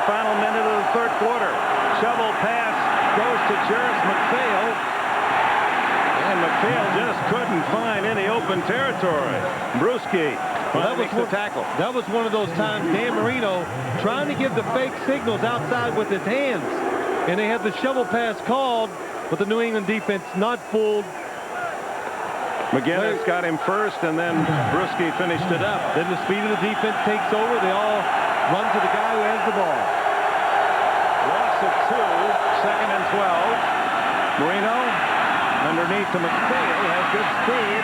Final minute of the 3rd quarter. Shovel pass goes to Jerris McPhail. And McPhail just couldn't find any open territory. Brewski makes the tackle. That was one of those times Dan Marino trying to give the fake signals outside with his hands. And they had the shovel pass called, but the New England defense not fooled. McGinnis got him first, and then Brewski finished it up. Then the speed of the defense takes over. They all run to the guy who has the ball. Loss of 2, 2nd and 12. Marino underneath to McPhail, has good speed,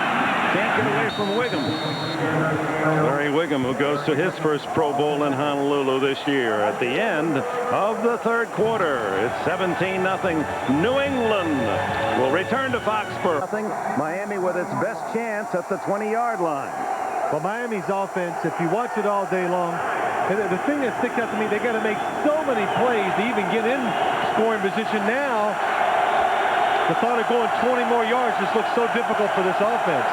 can't get away from Wiggum. Larry Wiggum, who goes to his first Pro Bowl in Honolulu this year. At the end of the 3rd quarter, it's 17-0. New England will return to Foxborough. Miami with its best chance at the 20-yard line. Well, Miami's offense, if you watch it all day long, the thing that sticks out to me, they got to make so many plays to even get in scoring position now. The thought of going 20 more yards just looks so difficult for this offense.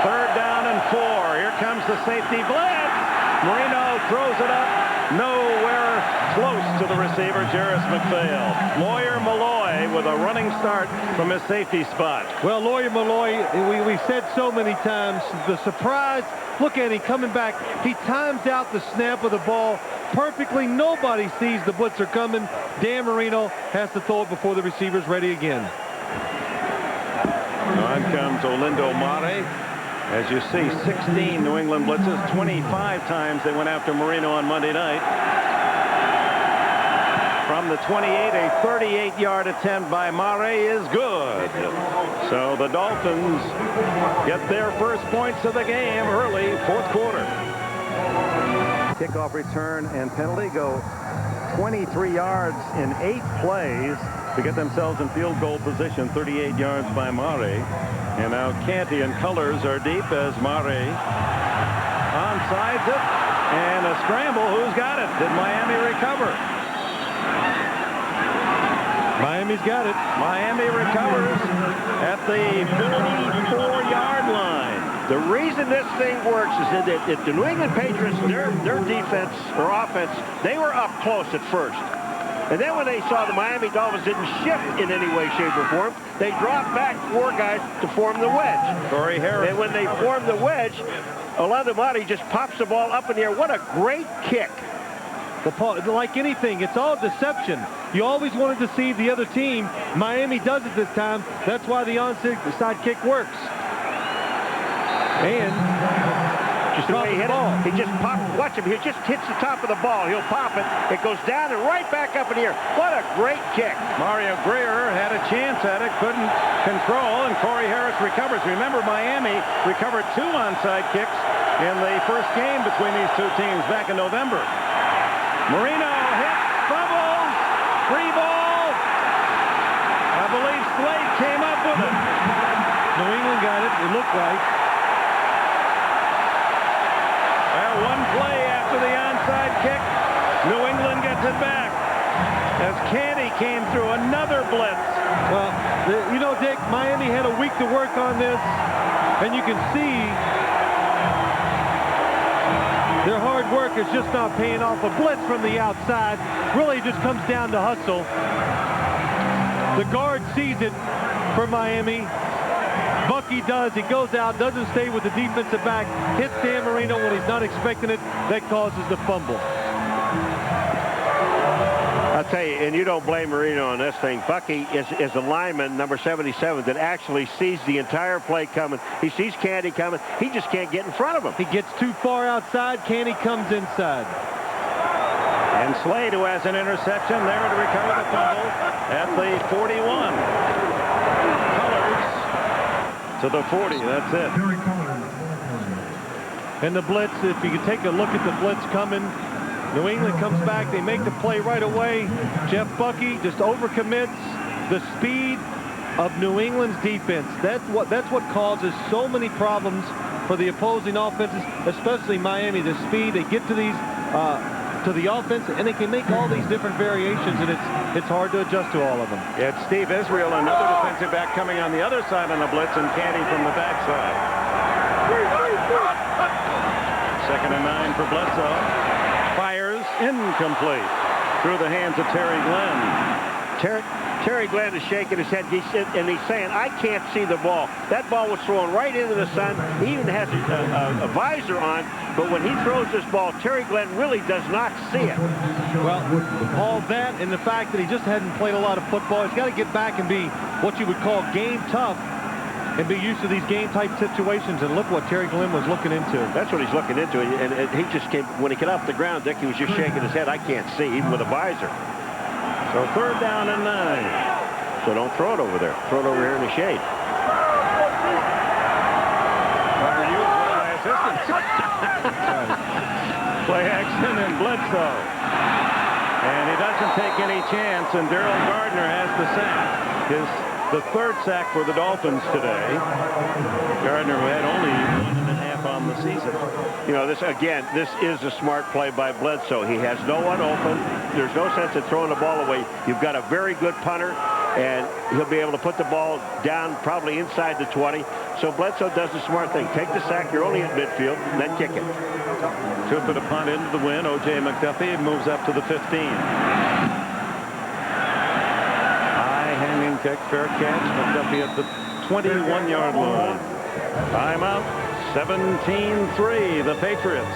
3rd down and 4. Here comes the safety blitz. Marino throws it up. Nowhere close to the receiver, Jerris McPhail. Lawyer Malloy with a running start from his safety spot. Well, Lawyer Malloy, we've said so many times, the surprise, look at him coming back. He times out the snap of the ball perfectly. Nobody sees the blitzer coming. Dan Marino has to throw it before the receiver's ready again. On comes Olindo Mare. As you see, 16 New England blitzes, 25 times they went after Marino on Monday night. From the 28, a 38-yard attempt by Mare is good. So the Dolphins get their first points of the game early, 4th quarter. Kickoff return and penalty go 23 yards in 8 plays to get themselves in field goal position. 38 yards by Mare. And now Canty and Colors are deep as Mare onsides it. And a scramble. Who's got it? Did Miami recover? Miami's got it. Miami recovers at the 44-yard line. The reason this thing works is that if the New England Patriots, their defense or offense, they were up close at first. And then when they saw the Miami Dolphins didn't shift in any way, shape, or form, they dropped back 4 guys to form the wedge. Corey Harris. And when they formed the wedge, Oladumare just pops the ball up in the air. What a great kick. Like anything, it's all deception. You always want to deceive the other team. Miami does it this time. That's why the onside kick works. And just the way he hit it, he just popped. Watch him. He just hits the top of the ball. He'll pop it. It goes down and right back up in the air. What a great kick. Mario Greer had a chance at it, couldn't control, and Corey Harris recovers. Remember, Miami recovered 2 onside kicks in the first game between these two teams back in November. Marino hit, fumble, free ball. I believe Slade came up with it. New England got it. It looked like. Well, 1 play after the onside kick, New England gets it back as Canty came through another blitz. Well, you know, Dick, Miami had a week to work on this, and you can see their hard work is just not paying off. A blitz from the outside really just comes down to hustle. The guard sees it for Miami. Bucky does. He goes out, doesn't stay with the defensive back, hits Dan Marino when he's not expecting it. That causes the fumble. I'll tell you, and you don't blame Marino on this thing. Bucky is a lineman, number 77, that actually sees the entire play coming. He sees Canty coming. He just can't get in front of him. He gets too far outside. Canty comes inside. And Slade, who has an interception, there to recover the fumble at the 41. Colors to the 40. That's it. And the blitz, if you can take a look at the blitz coming, New England comes back. They make the play right away. Jeff Bucky just overcommits. The speed of New England's defense. That's what causes so many problems for the opposing offenses, especially Miami. The speed, they get to these to the offense, and they can make all these different variations, and it's hard to adjust to all of them. It's Steve Israel, another defensive back coming on the other side on the blitz, and Canty from the backside. 2nd and 9 for Bledsoe. Fires incomplete through the hands of Terry Glenn. Terry Glenn is shaking his head, and he's saying, I can't see the ball. That ball was thrown right into the sun. He even has a visor on, but when he throws this ball, Terry Glenn really does not see it. Well, all that and the fact that he just hadn't played a lot of football, he's got to get back and be what you would call game tough and be used to these game-type situations. And look what Terry Glenn was looking into. That's what he's looking into. And he just came, when he got off the ground, Dick, he was just shaking his head. I can't see, even with a visor. So 3rd down and 9. So don't throw it over there. Throw it over here in the shade. Play action and Bledsoe. And he doesn't take any chance, and Daryl Gardner has the sack. The 3rd sack for the Dolphins today. Gardner had only 1.5 on the season. You know, this is a smart play by Bledsoe. He has no one open. There's no sense in throwing the ball away. You've got a very good punter, and he'll be able to put the ball down probably inside the 20. So Bledsoe does the smart thing. Take the sack. You're only at midfield, and then kick it. 2 for the punt into the win. O.J. McDuffie moves up to the 15. Kick, fair catch. McDuffie at the 21-yard line. Timeout. 17-3. The Patriots.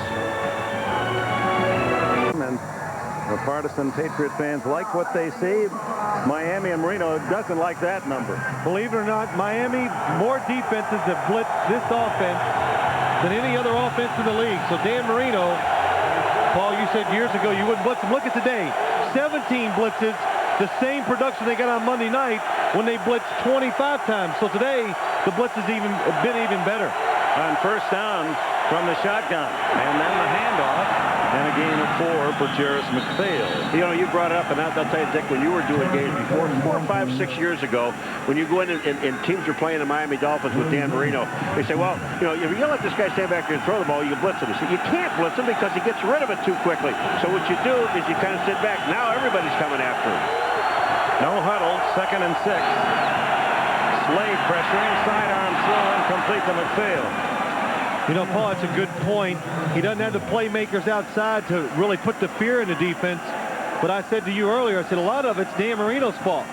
And the partisan Patriot fans like what they see. Miami and Marino doesn't like that number. Believe it or not, Miami, more defenses have blitzed this offense than any other offense in the league. So Dan Marino, Paul, you said years ago you wouldn't blitz him. Look at today. 17 blitzes. The same production they got on Monday night when they blitzed 25 times. So today, the blitz has been even better. On 1st down from the shotgun. And then the handoff. And a gain of 4 for Jarris McPhail. You know, you brought it up, and I'll tell you, Dick, when you were doing games before, 4, 5, 6 years ago, when you go in and teams are playing the Miami Dolphins with Dan Marino, they say, well, you know, if you let this guy stand back here and throw the ball, you can blitz him. You can't blitz him because he gets rid of it too quickly. So what you do is you kind of sit back. Now everybody's coming after him. No huddle, 2nd and 6. Slade pressuring, sidearm throw, incomplete to McPhail. You know, Paul, it's a good point. He doesn't have the playmakers outside to really put the fear in the defense. But I said to you earlier, I said a lot of it's Dan Marino's fault.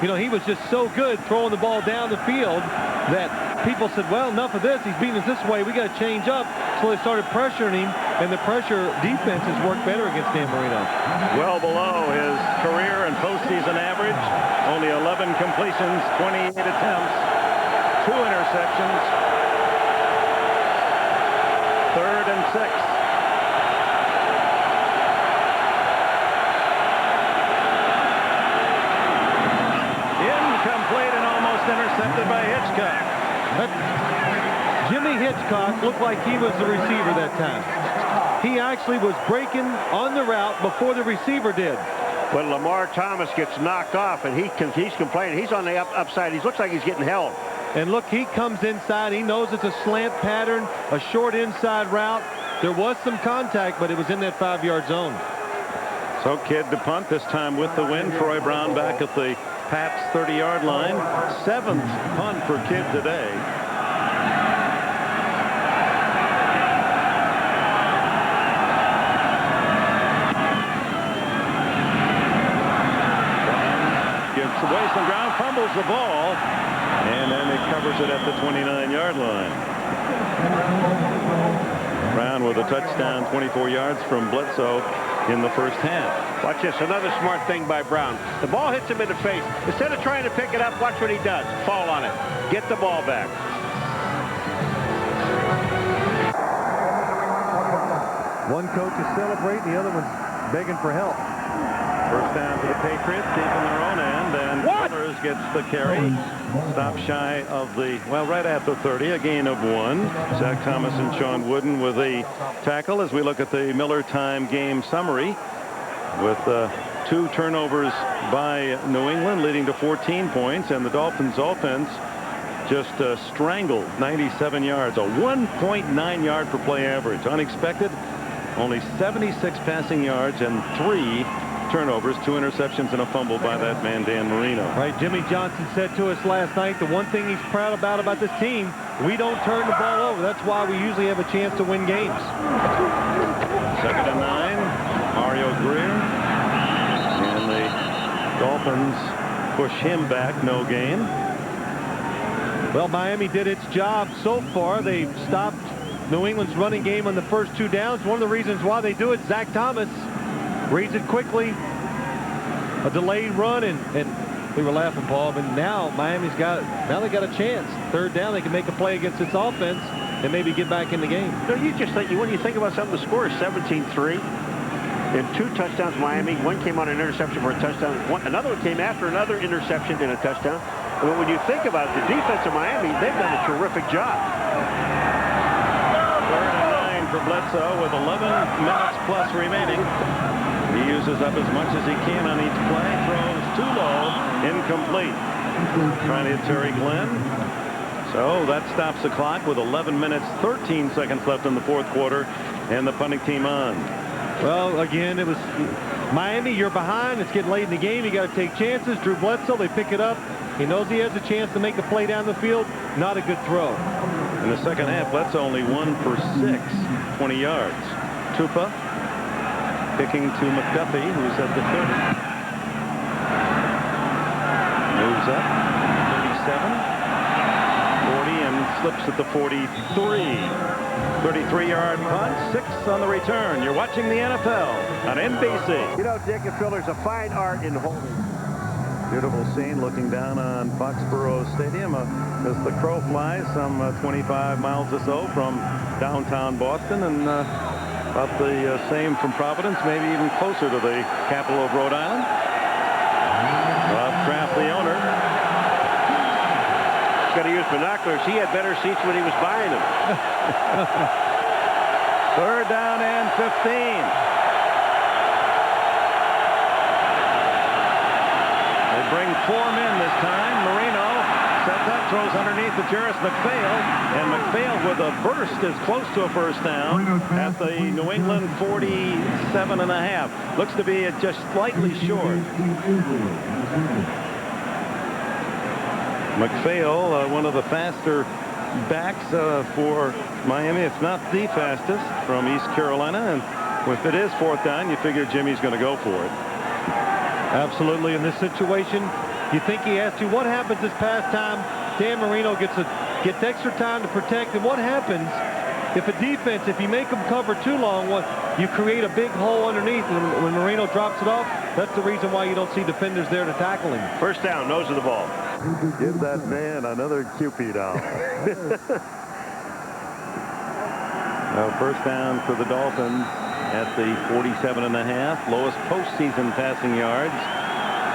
You know, he was just so good throwing the ball down the field that people said, well, enough of this. He's beating us this way. We got to change up. So they started pressuring him, and the pressure defense has worked better against Dan Marino. Well below his career and postseason average. Only 11 completions, 28 attempts, 2 interceptions. 3rd and 6. Intercepted by Hitchcock. Jimmy Hitchcock looked like he was the receiver that time. He actually was breaking on the route before the receiver did. When Lamar Thomas gets knocked off and he's complaining, he's on the upside. He looks like he's getting held. And look, he comes inside. He knows it's a slant pattern, a short inside route. There was some contact, but it was in that 5-yard zone. So Kidd to punt, this time with the win. Troy Brown back at the Pats 30-yard line. 7th punt for Kidd today. Gives away some ground, fumbles the ball, and then he covers it at the 29-yard line. Brown with a touchdown, 24 yards from Bledsoe in the first half. Watch this, another smart thing by Brown. The ball hits him in the face. Instead of trying to pick it up, watch what he does. Fall on it. Get the ball back. One coach is celebrating, the other one's begging for help. First down to the Patriots, deep in their own end, and Sellers gets the carry. Stop shy of the, well, right at the 30, a gain of 1. Zach Thomas and Sean Wooden with a tackle as we look at the Miller Time game summary with 2 turnovers by New England leading to 14 points, and the Dolphins offense just strangled 97 yards, a 1.9 yard per play average. Unexpected, only 76 passing yards and 3 turnovers, 2 interceptions and a fumble by that man Dan Marino. Right, Jimmy Johnson said to us last night the one thing he's proud about this team, we don't turn the ball over. That's why we usually have a chance to win games. 2nd and 9, Mario Greer, and the Dolphins push him back, no gain. Well, Miami did its job so far. They stopped New England's running game on the first 2 downs. One of the reasons why they do it, Zach Thomas reads it quickly, a delayed run, and we were laughing, Paul, but now Miami's got it. Now they got a chance. 3rd down, they can make a play against its offense and maybe get back in the game. No, you just think, when you think about something, the score is 17-3. And 2 touchdowns Miami. One came on an interception for a touchdown. Another one came after another interception and a touchdown. But when you think about it, the defense of Miami, they've done a terrific job. 3rd and 9 for Bledsoe with 11 minutes plus remaining. He uses up as much as he can on each play. Throws too low, incomplete. Trying to hit Terry Glenn. So that stops the clock with 11 minutes, 13 seconds left in the 4th quarter, and the punting team on. Well, again, it was Miami. You're behind. It's getting late in the game. You got to take chances. Drew Bledsoe, they pick it up. He knows he has a chance to make the play down the field. Not a good throw. In the second half, Bledsoe only 1 for 6, 20 yards. Tupa picking to McDuffie, who's at the 30. Moves up, 37, 40, and slips at the 43. 33-yard punt, 6 on the return. You're watching the NFL on NBC. You know, Dick and Phil, there's a fine art in holding. Beautiful scene looking down on Foxborough Stadium as the crow flies some 25 miles or so from downtown Boston, and about the same from Providence, maybe even closer to the capital of Rhode Island. Bob Kraft, the owner. He's got to use binoculars. He had better seats when he was buying them. 3rd down and 15. Bring 4 men this time. Marino sets up, throws underneath to Jarris McPhail, and McPhail with a burst is close to a first down at the New England 47.5. Looks to be just slightly short. McPhail, one of the faster backs for Miami, if not the fastest, from East Carolina, and if it is 4th down, you figure Jimmy's going to go for it. Absolutely. In this situation, you think he has to. What happens this past time? Dan Marino gets extra time to protect. And what happens if a defense, if you make them cover too long, you create a big hole underneath, and when Marino drops it off, that's the reason why you don't see defenders there to tackle him. First down, nose of the ball. Give that man another Cupid down. First down for the Dolphins at the 47.5. Lowest postseason passing yards.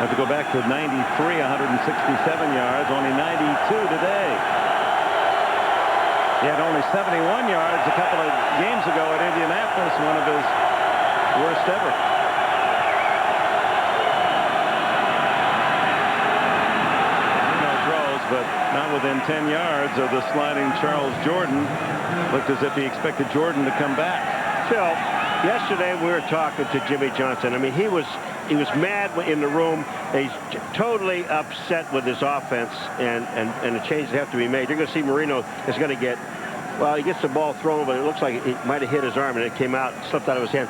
Have to go back to 93, 167 yards, only 92 today. He had only 71 yards a couple of games ago at Indianapolis, one of his worst ever. Marino throws, but not within 10 yards of the sliding Charles Jordan. Looked as if he expected Jordan to come back. Phil, yesterday we were talking to Jimmy Johnson. I mean, he was mad in the room. He's totally upset with his offense and the changes have to be made. You're going to see Marino is going to get, well, he gets the ball thrown, but it looks like it might have hit his arm and it came out, slipped out of his hand.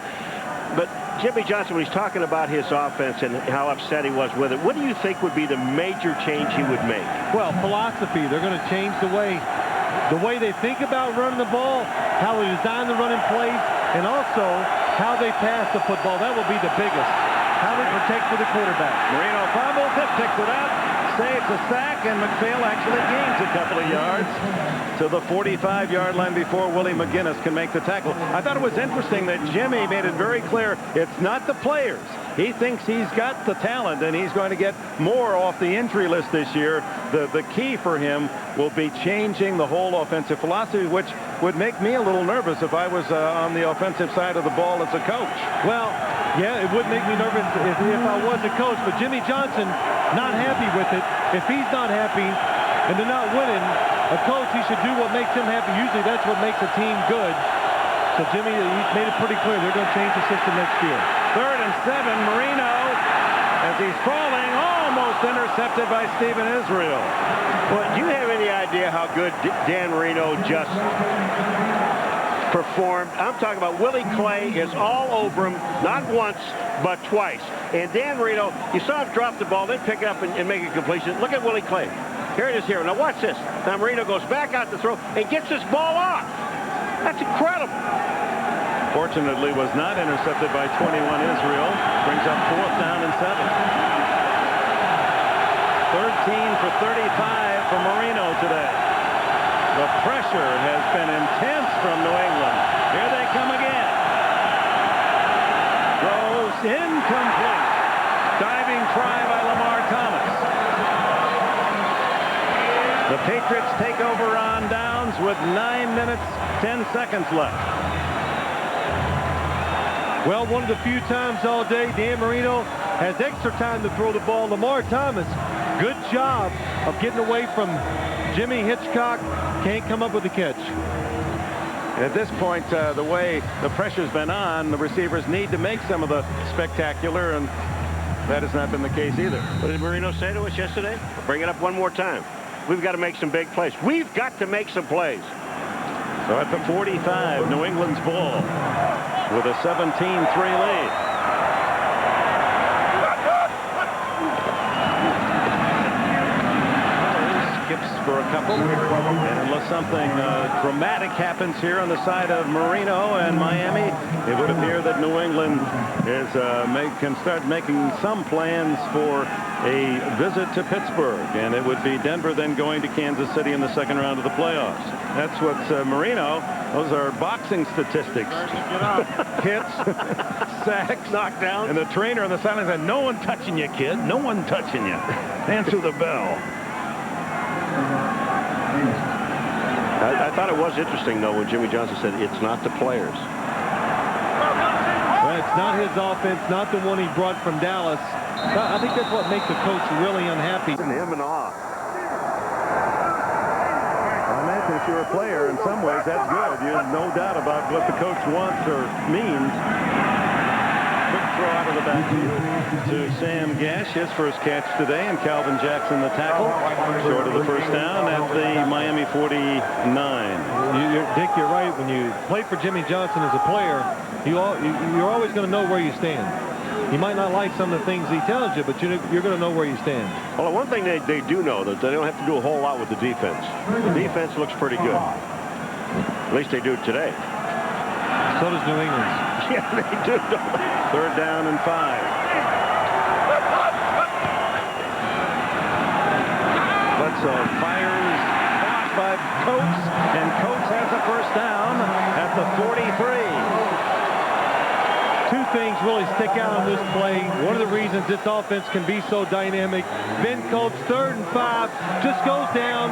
But Jimmy Johnson, when he's talking about his offense and how upset he was with it, what do you think would be the major change he would make? Well, philosophy. They're going to change the way they think about running the ball, how they design the running plays, and also how they pass the football. That will be the biggest. How they protect for the quarterback. Marino fumbles it, picks it up, saves a sack, and McPhail actually gains a couple of yards to the 45-yard line before Willie McGinnis can make the tackle. I thought it was interesting that Jimmy made it very clear it's not the players. He thinks he's got the talent, and he's going to get more off the injury list this year. The key for him will be changing the whole offensive philosophy, which would make me a little nervous if I was on the offensive side of the ball as a coach. Well, yeah, it would make me nervous if I was a coach, but Jimmy Johnson not happy with it. If he's not happy and they're not winning, a coach, he should do what makes him happy. Usually that's what makes a team good. So Jimmy, he made it pretty clear they're going to change the system next year. 3rd and 7, Marino, as he's falling, almost intercepted by Stephen Israel. Well, do you have any idea how good Dan Marino just performed? I'm talking about Willie Clay is all over him, not once, but twice. And Dan Marino, you saw him drop the ball, then pick it up and make a completion. Look at Willie Clay. Here it is here. Now watch this. Now Marino goes back out to throw and gets this ball off. That's incredible. Fortunately, was not intercepted by 21 Israel. Brings up 4th down and 7. 13 for 35 for Marino today. The pressure has been intense from New England. Here they come again. Throws incomplete. Diving try by Lamar Thomas. The Patriots take over on downs with 9 minutes, 10 seconds left. Well, one of the few times all day Dan Marino has extra time to throw the ball. Lamar Thomas, good job of getting away from Jimmy Hitchcock. Can't come up with a catch. At this point, the way the pressure's been on, the receivers need to make some of the spectacular, and that has not been the case either. What did Marino say to us yesterday? Bring it up one more time. We've got to make some big plays. We've got to make some plays. So at the 45, New England's ball with a 17-3 lead. Skips for a couple, and unless something dramatic happens here on the side of Marino and Miami, it would appear that New England is can start making some plans for a visit to Pittsburgh, and it would be Denver then going to Kansas City in the 2nd round of the playoffs. That's what's Marino. Those are boxing statistics. Hits, sacks, knockdowns, and the trainer on the sideline said, "No one touching you, kid. No one touching you. Answer the bell." I thought it was interesting, though, when Jimmy Johnson said it's not the players. Well, it's not his offense, not the one he brought from Dallas. I think that's what makes the coach really unhappy. Him and off. I imagine if you're a player, in some ways, that's good. You have no doubt about what the coach wants or means. Quick throw out of the backfield to Sam Gash, his first catch today, and Calvin Jackson the tackle. Short of the first down at the Miami 49. Dick, you're right. When you play for Jimmy Johnson as a player, you're always going to know where you stand. You might not like some of the things he tells you, but you're going to know where you stand. Well, one thing they do know that they don't have to do a whole lot with the defense. The defense looks pretty good. At least they do today. So does New England. Yeah, they do. Third down and 5. Bledsoe fires, blocked by Coates, and Coates has a first down at the 43. Two things really stick out on this play. One of the reasons this offense can be so dynamic, Ben Coates, 3rd and 5, just goes down,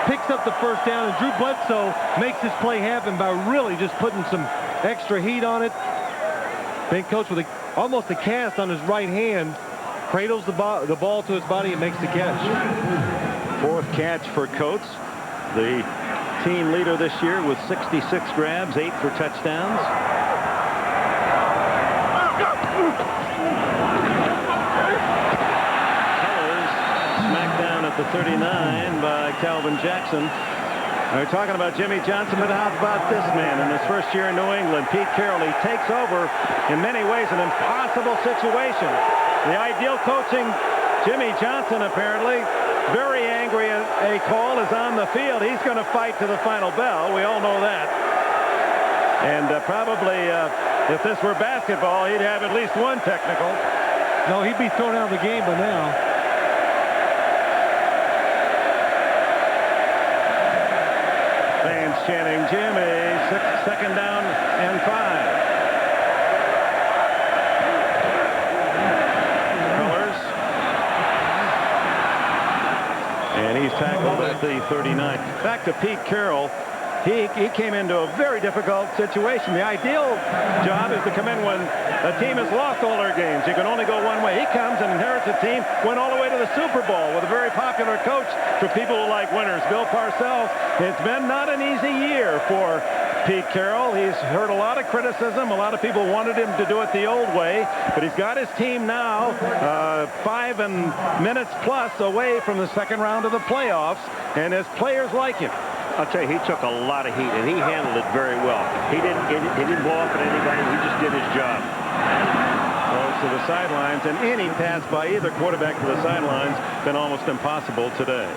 picks up the first down, and Drew Bledsoe makes this play happen by really just putting some extra heat on it. Ben Coates with almost a cast on his right hand, cradles the ball to his body and makes the catch. 4th catch for Coates, the team leader this year with 66 grabs, 8 for touchdowns. Colors smacked down at the 39 by Calvin Jackson. We're talking about Jimmy Johnson, but how about this man in his first year in New England? Pete Carroll, he takes over in many ways an impossible situation. The ideal coaching, Jimmy Johnson apparently very angry at a call is on the field. He's going to fight to the final bell. We all know that. And probably if this were basketball, he'd have at least one technical. No, he'd be thrown out of the game by now. Fans chanting Jimmy. 2nd down and 5. Colors. And he's tackled at the 39. Back to Pete Carroll. He came into a very difficult situation. The ideal job is to come in when a team has lost all their games. You can only go one way. He comes and inherits a team, went all the way to the Super Bowl with a very popular coach for people who like winners, Bill Parcells. It's been not an easy year for Pete Carroll. He's heard a lot of criticism. A lot of people wanted him to do it the old way, but he's got his team now 5 minutes plus away from the second round of the playoffs, and his players like him. I'll tell you, he took a lot of heat, and he handled it very well. He didn't blow up at anybody. He just did his job. Goes to the sidelines, and any pass by either quarterback to the sidelines been almost impossible today.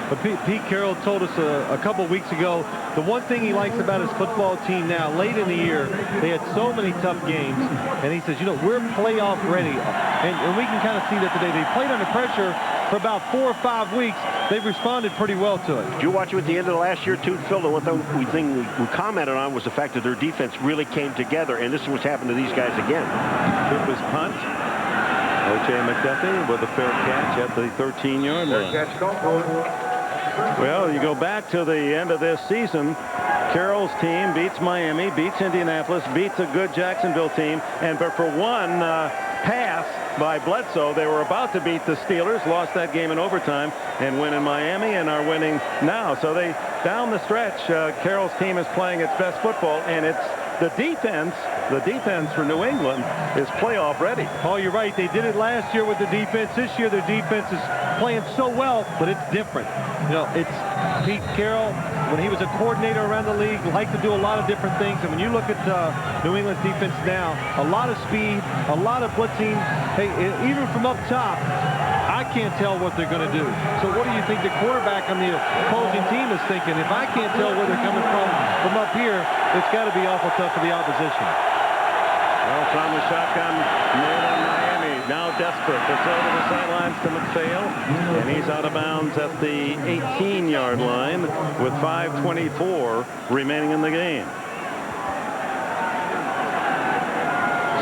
But Pete Carroll told us a couple weeks ago, the one thing he likes about his football team now, late in the year, they had so many tough games, and he says, you know, we're playoff ready. And we can kind of see that today. They played under pressure for about 4 or 5 weeks. They've responded pretty well to it. Did you watch him at the end of the last year, too, Phil? The one thing we commented on was the fact that their defense really came together, and this is what's happened to these guys again. Cooper's punt. O.J. McDuffie with a fair catch at the 13-yard line. Well, you go back to the end of this season. Carroll's team beats Miami, beats Indianapolis, beats a good Jacksonville team, but for one pass by Bledsoe, they were about to beat the Steelers, lost that game in overtime, and win in Miami, and are winning now. So they, down the stretch, Carroll's team is playing its best football, and it's the defense for New England is playoff ready. Oh, you're right. They did it last year with the defense. This year their defense is playing so well, but it's different. You know, it's Pete Carroll, when he was a coordinator around the league, liked to do a lot of different things. And when you look at New England's defense now, a lot of speed, a lot of blitzing. Hey, even from up top, I can't tell what they're going to do. So what do you think the quarterback on the opposing team is thinking? If I can't tell where they're coming from up here, it's got to be awful tough for the opposition. Well, from the shotgun, Northern Miami now desperate to throw to the sidelines to McPhail, and he's out of bounds at the 18-yard line with 5:24 remaining in the game.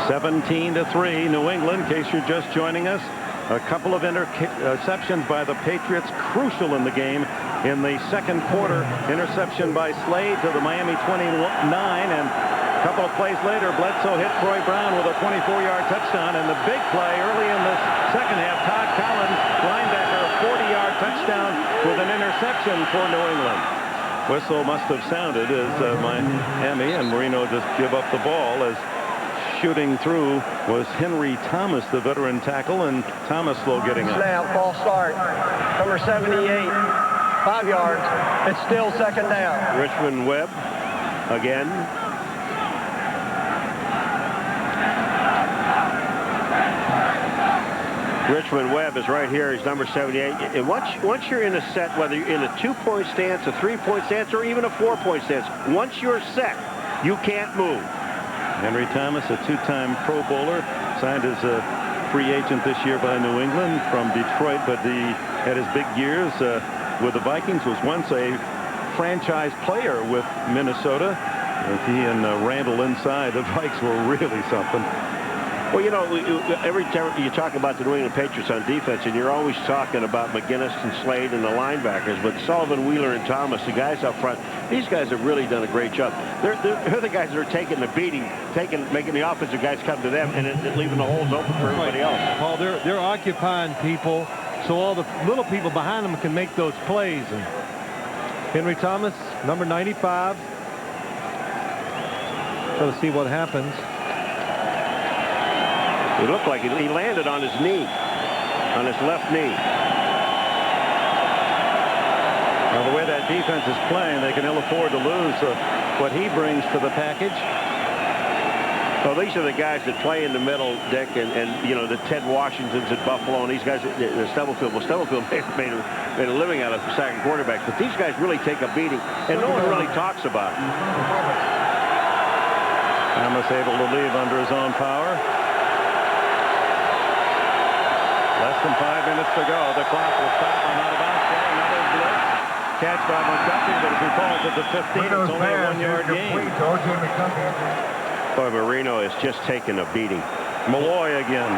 17-3, New England. In case you're just joining us, a couple of interceptions by the Patriots, crucial in the game. In the second quarter, interception by Slade to the Miami 29, and a couple of plays later, Bledsoe hit Troy Brown with a 24-yard touchdown, and the big play early in the second half, Todd Collins, linebacker, a 40-yard touchdown with an interception for New England. Whistle must have sounded as Miami and Marino just give up the ball, as shooting through was Henry Thomas, the veteran tackle, and Thomas slow getting up. Snap, false start. Number 78, 5 yards. It's still second down. Richmond Webb again. Richmond Webb is right here. He's number 78. And once you're in a set, whether you're in a 2-point stance, a 3-point stance, or even a 4-point stance, once you're set, you can't move. Henry Thomas, a 2-time Pro Bowler, signed as a free agent this year by New England from Detroit, but he had his big years with the Vikings, was once a franchise player with Minnesota. He and Randall inside, the Vikes were really something. Well, you know, every time you talk about the New England Patriots on defense, and you're always talking about McGinnis and Slade and the linebackers, but Sullivan, Wheeler, and Thomas, the guys up front, these guys have really done a great job. They're the guys that are taking the beating, making the offensive guys come to them, and then leaving the holes open for everybody else. Paul, they're occupying people, so all the little people behind them can make those plays. And Henry Thomas, number 95. So to see what happens. It looked like he landed on his knee, on his left knee. Well, the way that defense is playing, they can ill afford to lose what he brings to the package. Well, these are the guys that play in the middle, Dick, and you know, the Ted Washingtons at Buffalo, and these guys at Stubblefield. Well, Stubblefield made a living out of sacking quarterbacks, but these guys really take a beating, and no one really talks about it. Thomas able to leave under his own power. Less than 5 minutes to go. The clock will stop on out of bounds play. Another blitz. Catch by McDuffie, but as he falls at the 15, it's only a 1-yard gain. Boy, Marino is just taking a beating. Malloy again.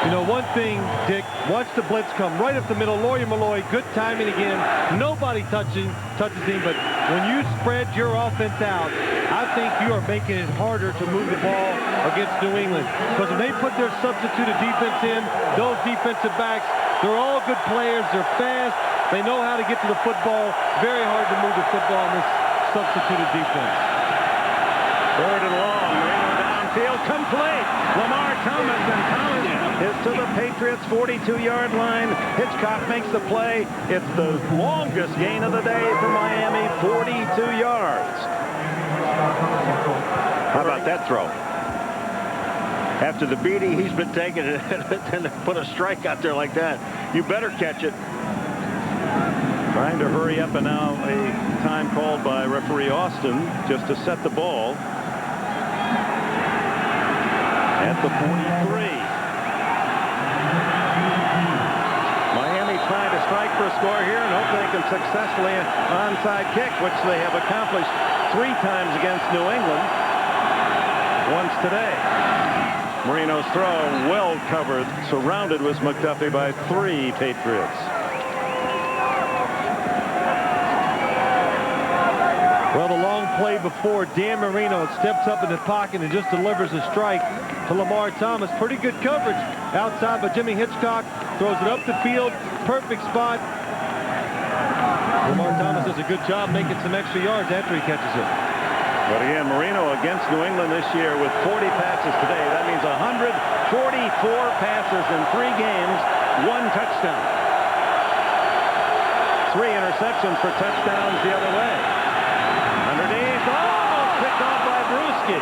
You know, one thing, Dick, watch the blitz come right up the middle. Lawyer Malloy, good timing again. Nobody touches him, but when you spread your offense out, I think you are making it harder to move the ball against New England. Because when they put their substituted defense in, those defensive backs, they're all good players. They're fast. They know how to get to the football. Very hard to move the football in this substituted defense. 3rd and long. Marino downfield, complete. Lamar Thomas, and Thomas is to the Patriots' 42-yard line. Hitchcock makes the play. It's the longest gain of the day for Miami, 42 yards. How about that throw? After the beating he's been taking, and put a strike out there like that, you better catch it. Trying to hurry up, and now a time called by referee Austin just to set the ball at the 43. Miami trying to strike for a score here and hope they can successfully onside kick, which they have accomplished 3 times against New England. Once today. Marino's throw well covered, surrounded was McDuffie by 3 Patriots. Well, the long play before, Dan Marino steps up in the pocket and just delivers a strike to Lamar Thomas. Pretty good coverage outside by Jimmy Hitchcock. Throws it up the field. Perfect spot. Lamar Thomas does a good job making some extra yards after he catches it. But again, Marino against New England this year with 40 passes today. That means 144 passes in 3 games, 1 touchdown. 3 interceptions for touchdowns the other way. Underneath, almost picked off by Brewski.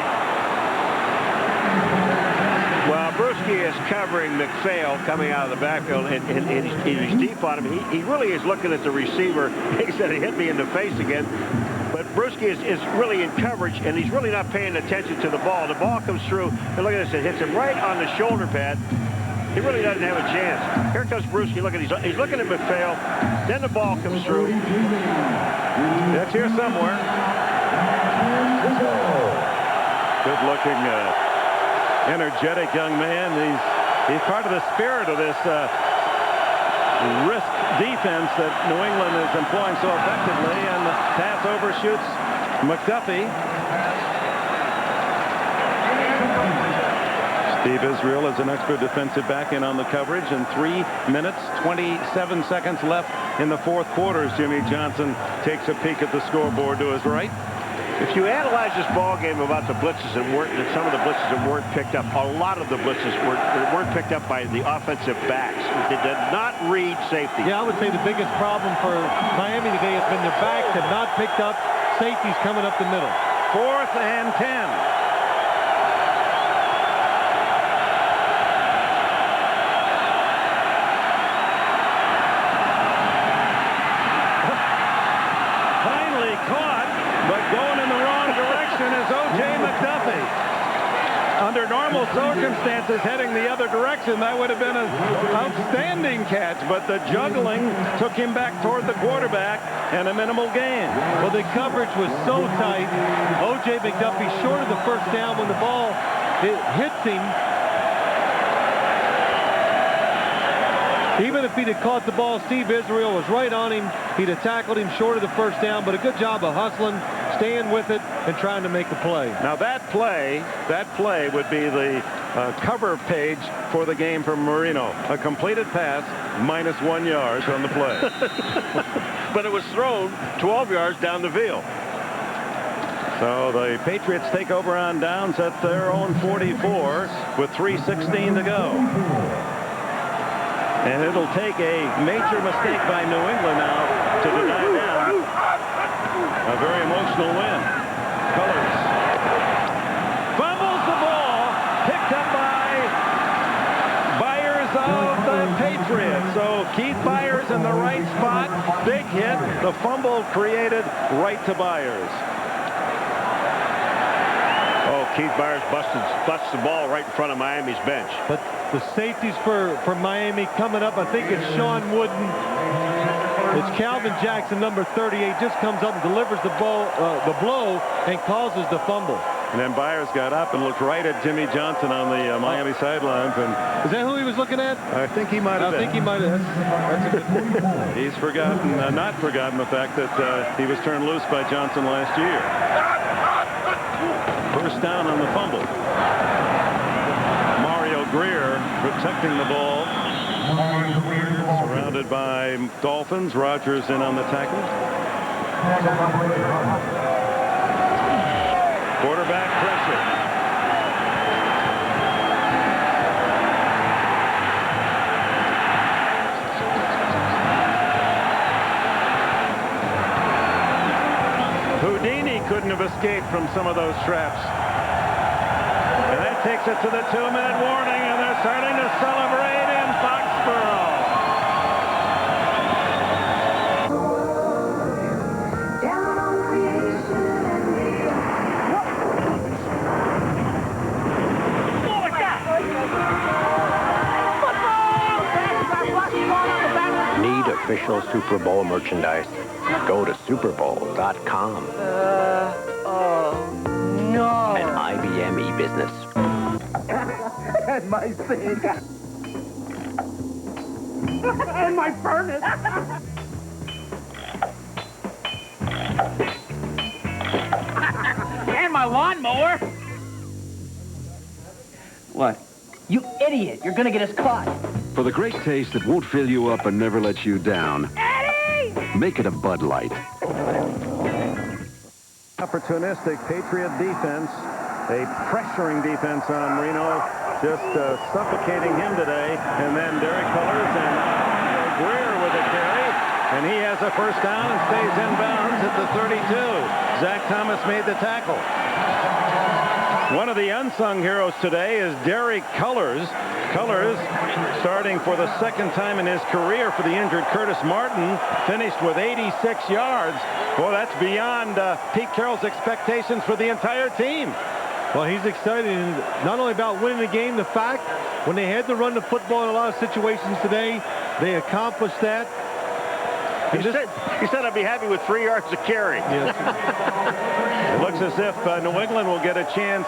Well, Brewski is covering McPhail coming out of the backfield, and he's deep on him. He really is looking at the receiver. He said, he hit me in the face again. But Brewski is really in coverage, and he's really not paying attention to the ball. The ball comes through, and look at this. It hits him right on the shoulder pad. He really doesn't have a chance. Here comes Brewski. Look at he's looking at McPhail. Then the ball comes through. That's here somewhere. Good-looking, energetic young man. He's part of the spirit of this risk defense that New England is employing so effectively, and the pass overshoots McDuffie. Steve Israel is an expert defensive back in on the coverage, and 3 minutes, 27 seconds left in the 4th quarter as Jimmy Johnson takes a peek at the scoreboard to his right. If you analyze this ball game about the blitzes and some of the blitzes that weren't picked up, a lot of the blitzes weren't picked up by the offensive backs. They did not read safety. Yeah, I would say the biggest problem for Miami today has been their backs have not picked up safeties coming up the middle. 4th and 10. Under normal circumstances, heading the other direction, that would have been an outstanding catch, but the juggling took him back toward the quarterback and a minimal gain. Well, the coverage was so tight. O.J. McDuffie short of the first down when the ball hits him. Even if he'd have caught the ball, Steve Israel was right on him. He'd have tackled him short of the first down, but a good job of hustling, staying with it, and trying to make a play. Now that play would be the cover page for the game from Marino. A completed pass, -1 yard on the play. But it was thrown 12 yards down the field. So the Patriots take over on downs at their own 44 with 3:16 to go. And it'll take a major mistake by New England now to deny them a very emotional win. Colors fumbles the ball, picked up by Byers of the Patriots. So Keith Byers in the right spot, big hit. The fumble created right to Byers. Oh, Keith Byers busts the ball right in front of Miami's bench. But the safeties for Miami coming up, I think it's Sean Wooden. It's Calvin Jackson, number 38, just comes up and delivers the blow and causes the fumble. And then Byers got up and looked right at Jimmy Johnson on the Miami sidelines. And is that who he was looking at? I think he might have been. I think he might have. That's a good point. He's forgotten, not forgotten the fact that he was turned loose by Johnson last year. First down on the fumble. Mario Greer protecting the ball. Surrounded by Dolphins. Rodgers in on the tackle. Quarterback pressure. Houdini couldn't have escaped from some of those traps. And that takes it to the 2-minute warning, and they're starting to celebrate in Foxborough. Need official Super Bowl merchandise? Go to superbowl.com. No. An IBM e-business. And my sink. And my furnace. And my lawnmower. What? You idiot! You're gonna get us caught. For the great taste that won't fill you up and never let you down, Eddie! make it a Bud Light. Opportunistic Patriot defense, a pressuring defense on Marino, just suffocating him today. And then Derek Cullors and Greer with a carry, and he has a first down and stays in bounds at the 32. Zach Thomas made the tackle. One of the unsung heroes today is Derek Cullors. Cullors, starting for the second time in his career for the injured Curtis Martin, finished with 86 yards. Well, that's beyond Pete Carroll's expectations for the entire team. Well, he's excited not only about winning the game, the fact when they had to run the football in a lot of situations today, they accomplished that. He said I'd be happy with 3 yards of carry. Yes. It looks as if New England will get a chance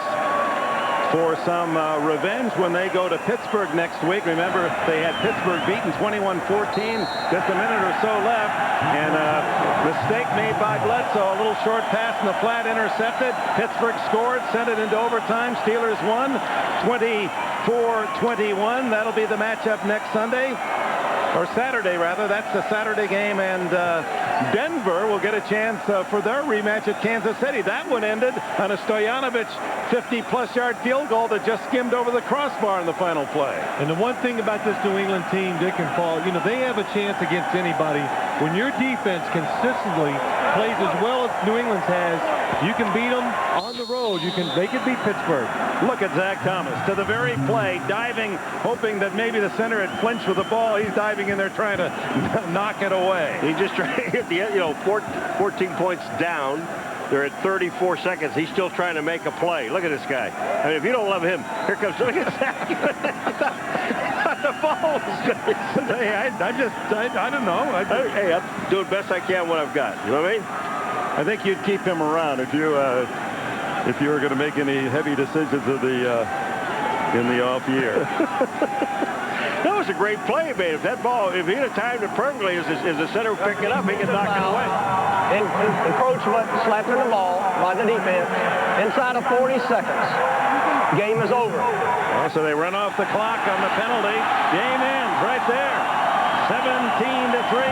for some revenge when they go to Pittsburgh next week. Remember, they had Pittsburgh beaten 21-14, just a minute or so left, and a mistake made by Bledsoe, a little short pass in the flat intercepted. Pittsburgh scored, sent it into overtime. Steelers won 24-21. That'll be the matchup next Sunday. Or Saturday, rather. That's the Saturday game, and Denver will get a chance for their rematch at Kansas City. That one ended on a Stoyanovich 50-plus yard field goal that just skimmed over the crossbar in the final play. And the one thing about this New England team, Dick and Paul, you know, they have a chance against anybody. When your defense consistently plays as well as New England's has, you can beat them on the road. They can beat Pittsburgh. Look at Zach Thomas to the very play, diving, hoping that maybe the center had flinched with the ball. He's diving in there trying to knock it away. He just tried to hit the, 14 points down. They're at 34 seconds. He's still trying to make a play. Look at this guy. I mean, if you don't love him, here comes. Look at that. The ball is Hey, I don't know. Hey, I'm doing best I can what I've got. You know what I mean? I think you'd keep him around if you were going to make any heavy decisions in the off year. That was a great play he made. If that ball, if he'd have timed it perfectly as the center would pick it up, he could knock it away. Encroachment, slapping the ball by the defense. Inside of 40 seconds. Game is over. Well, so they run off the clock on the penalty. Game ends right there. 17-3.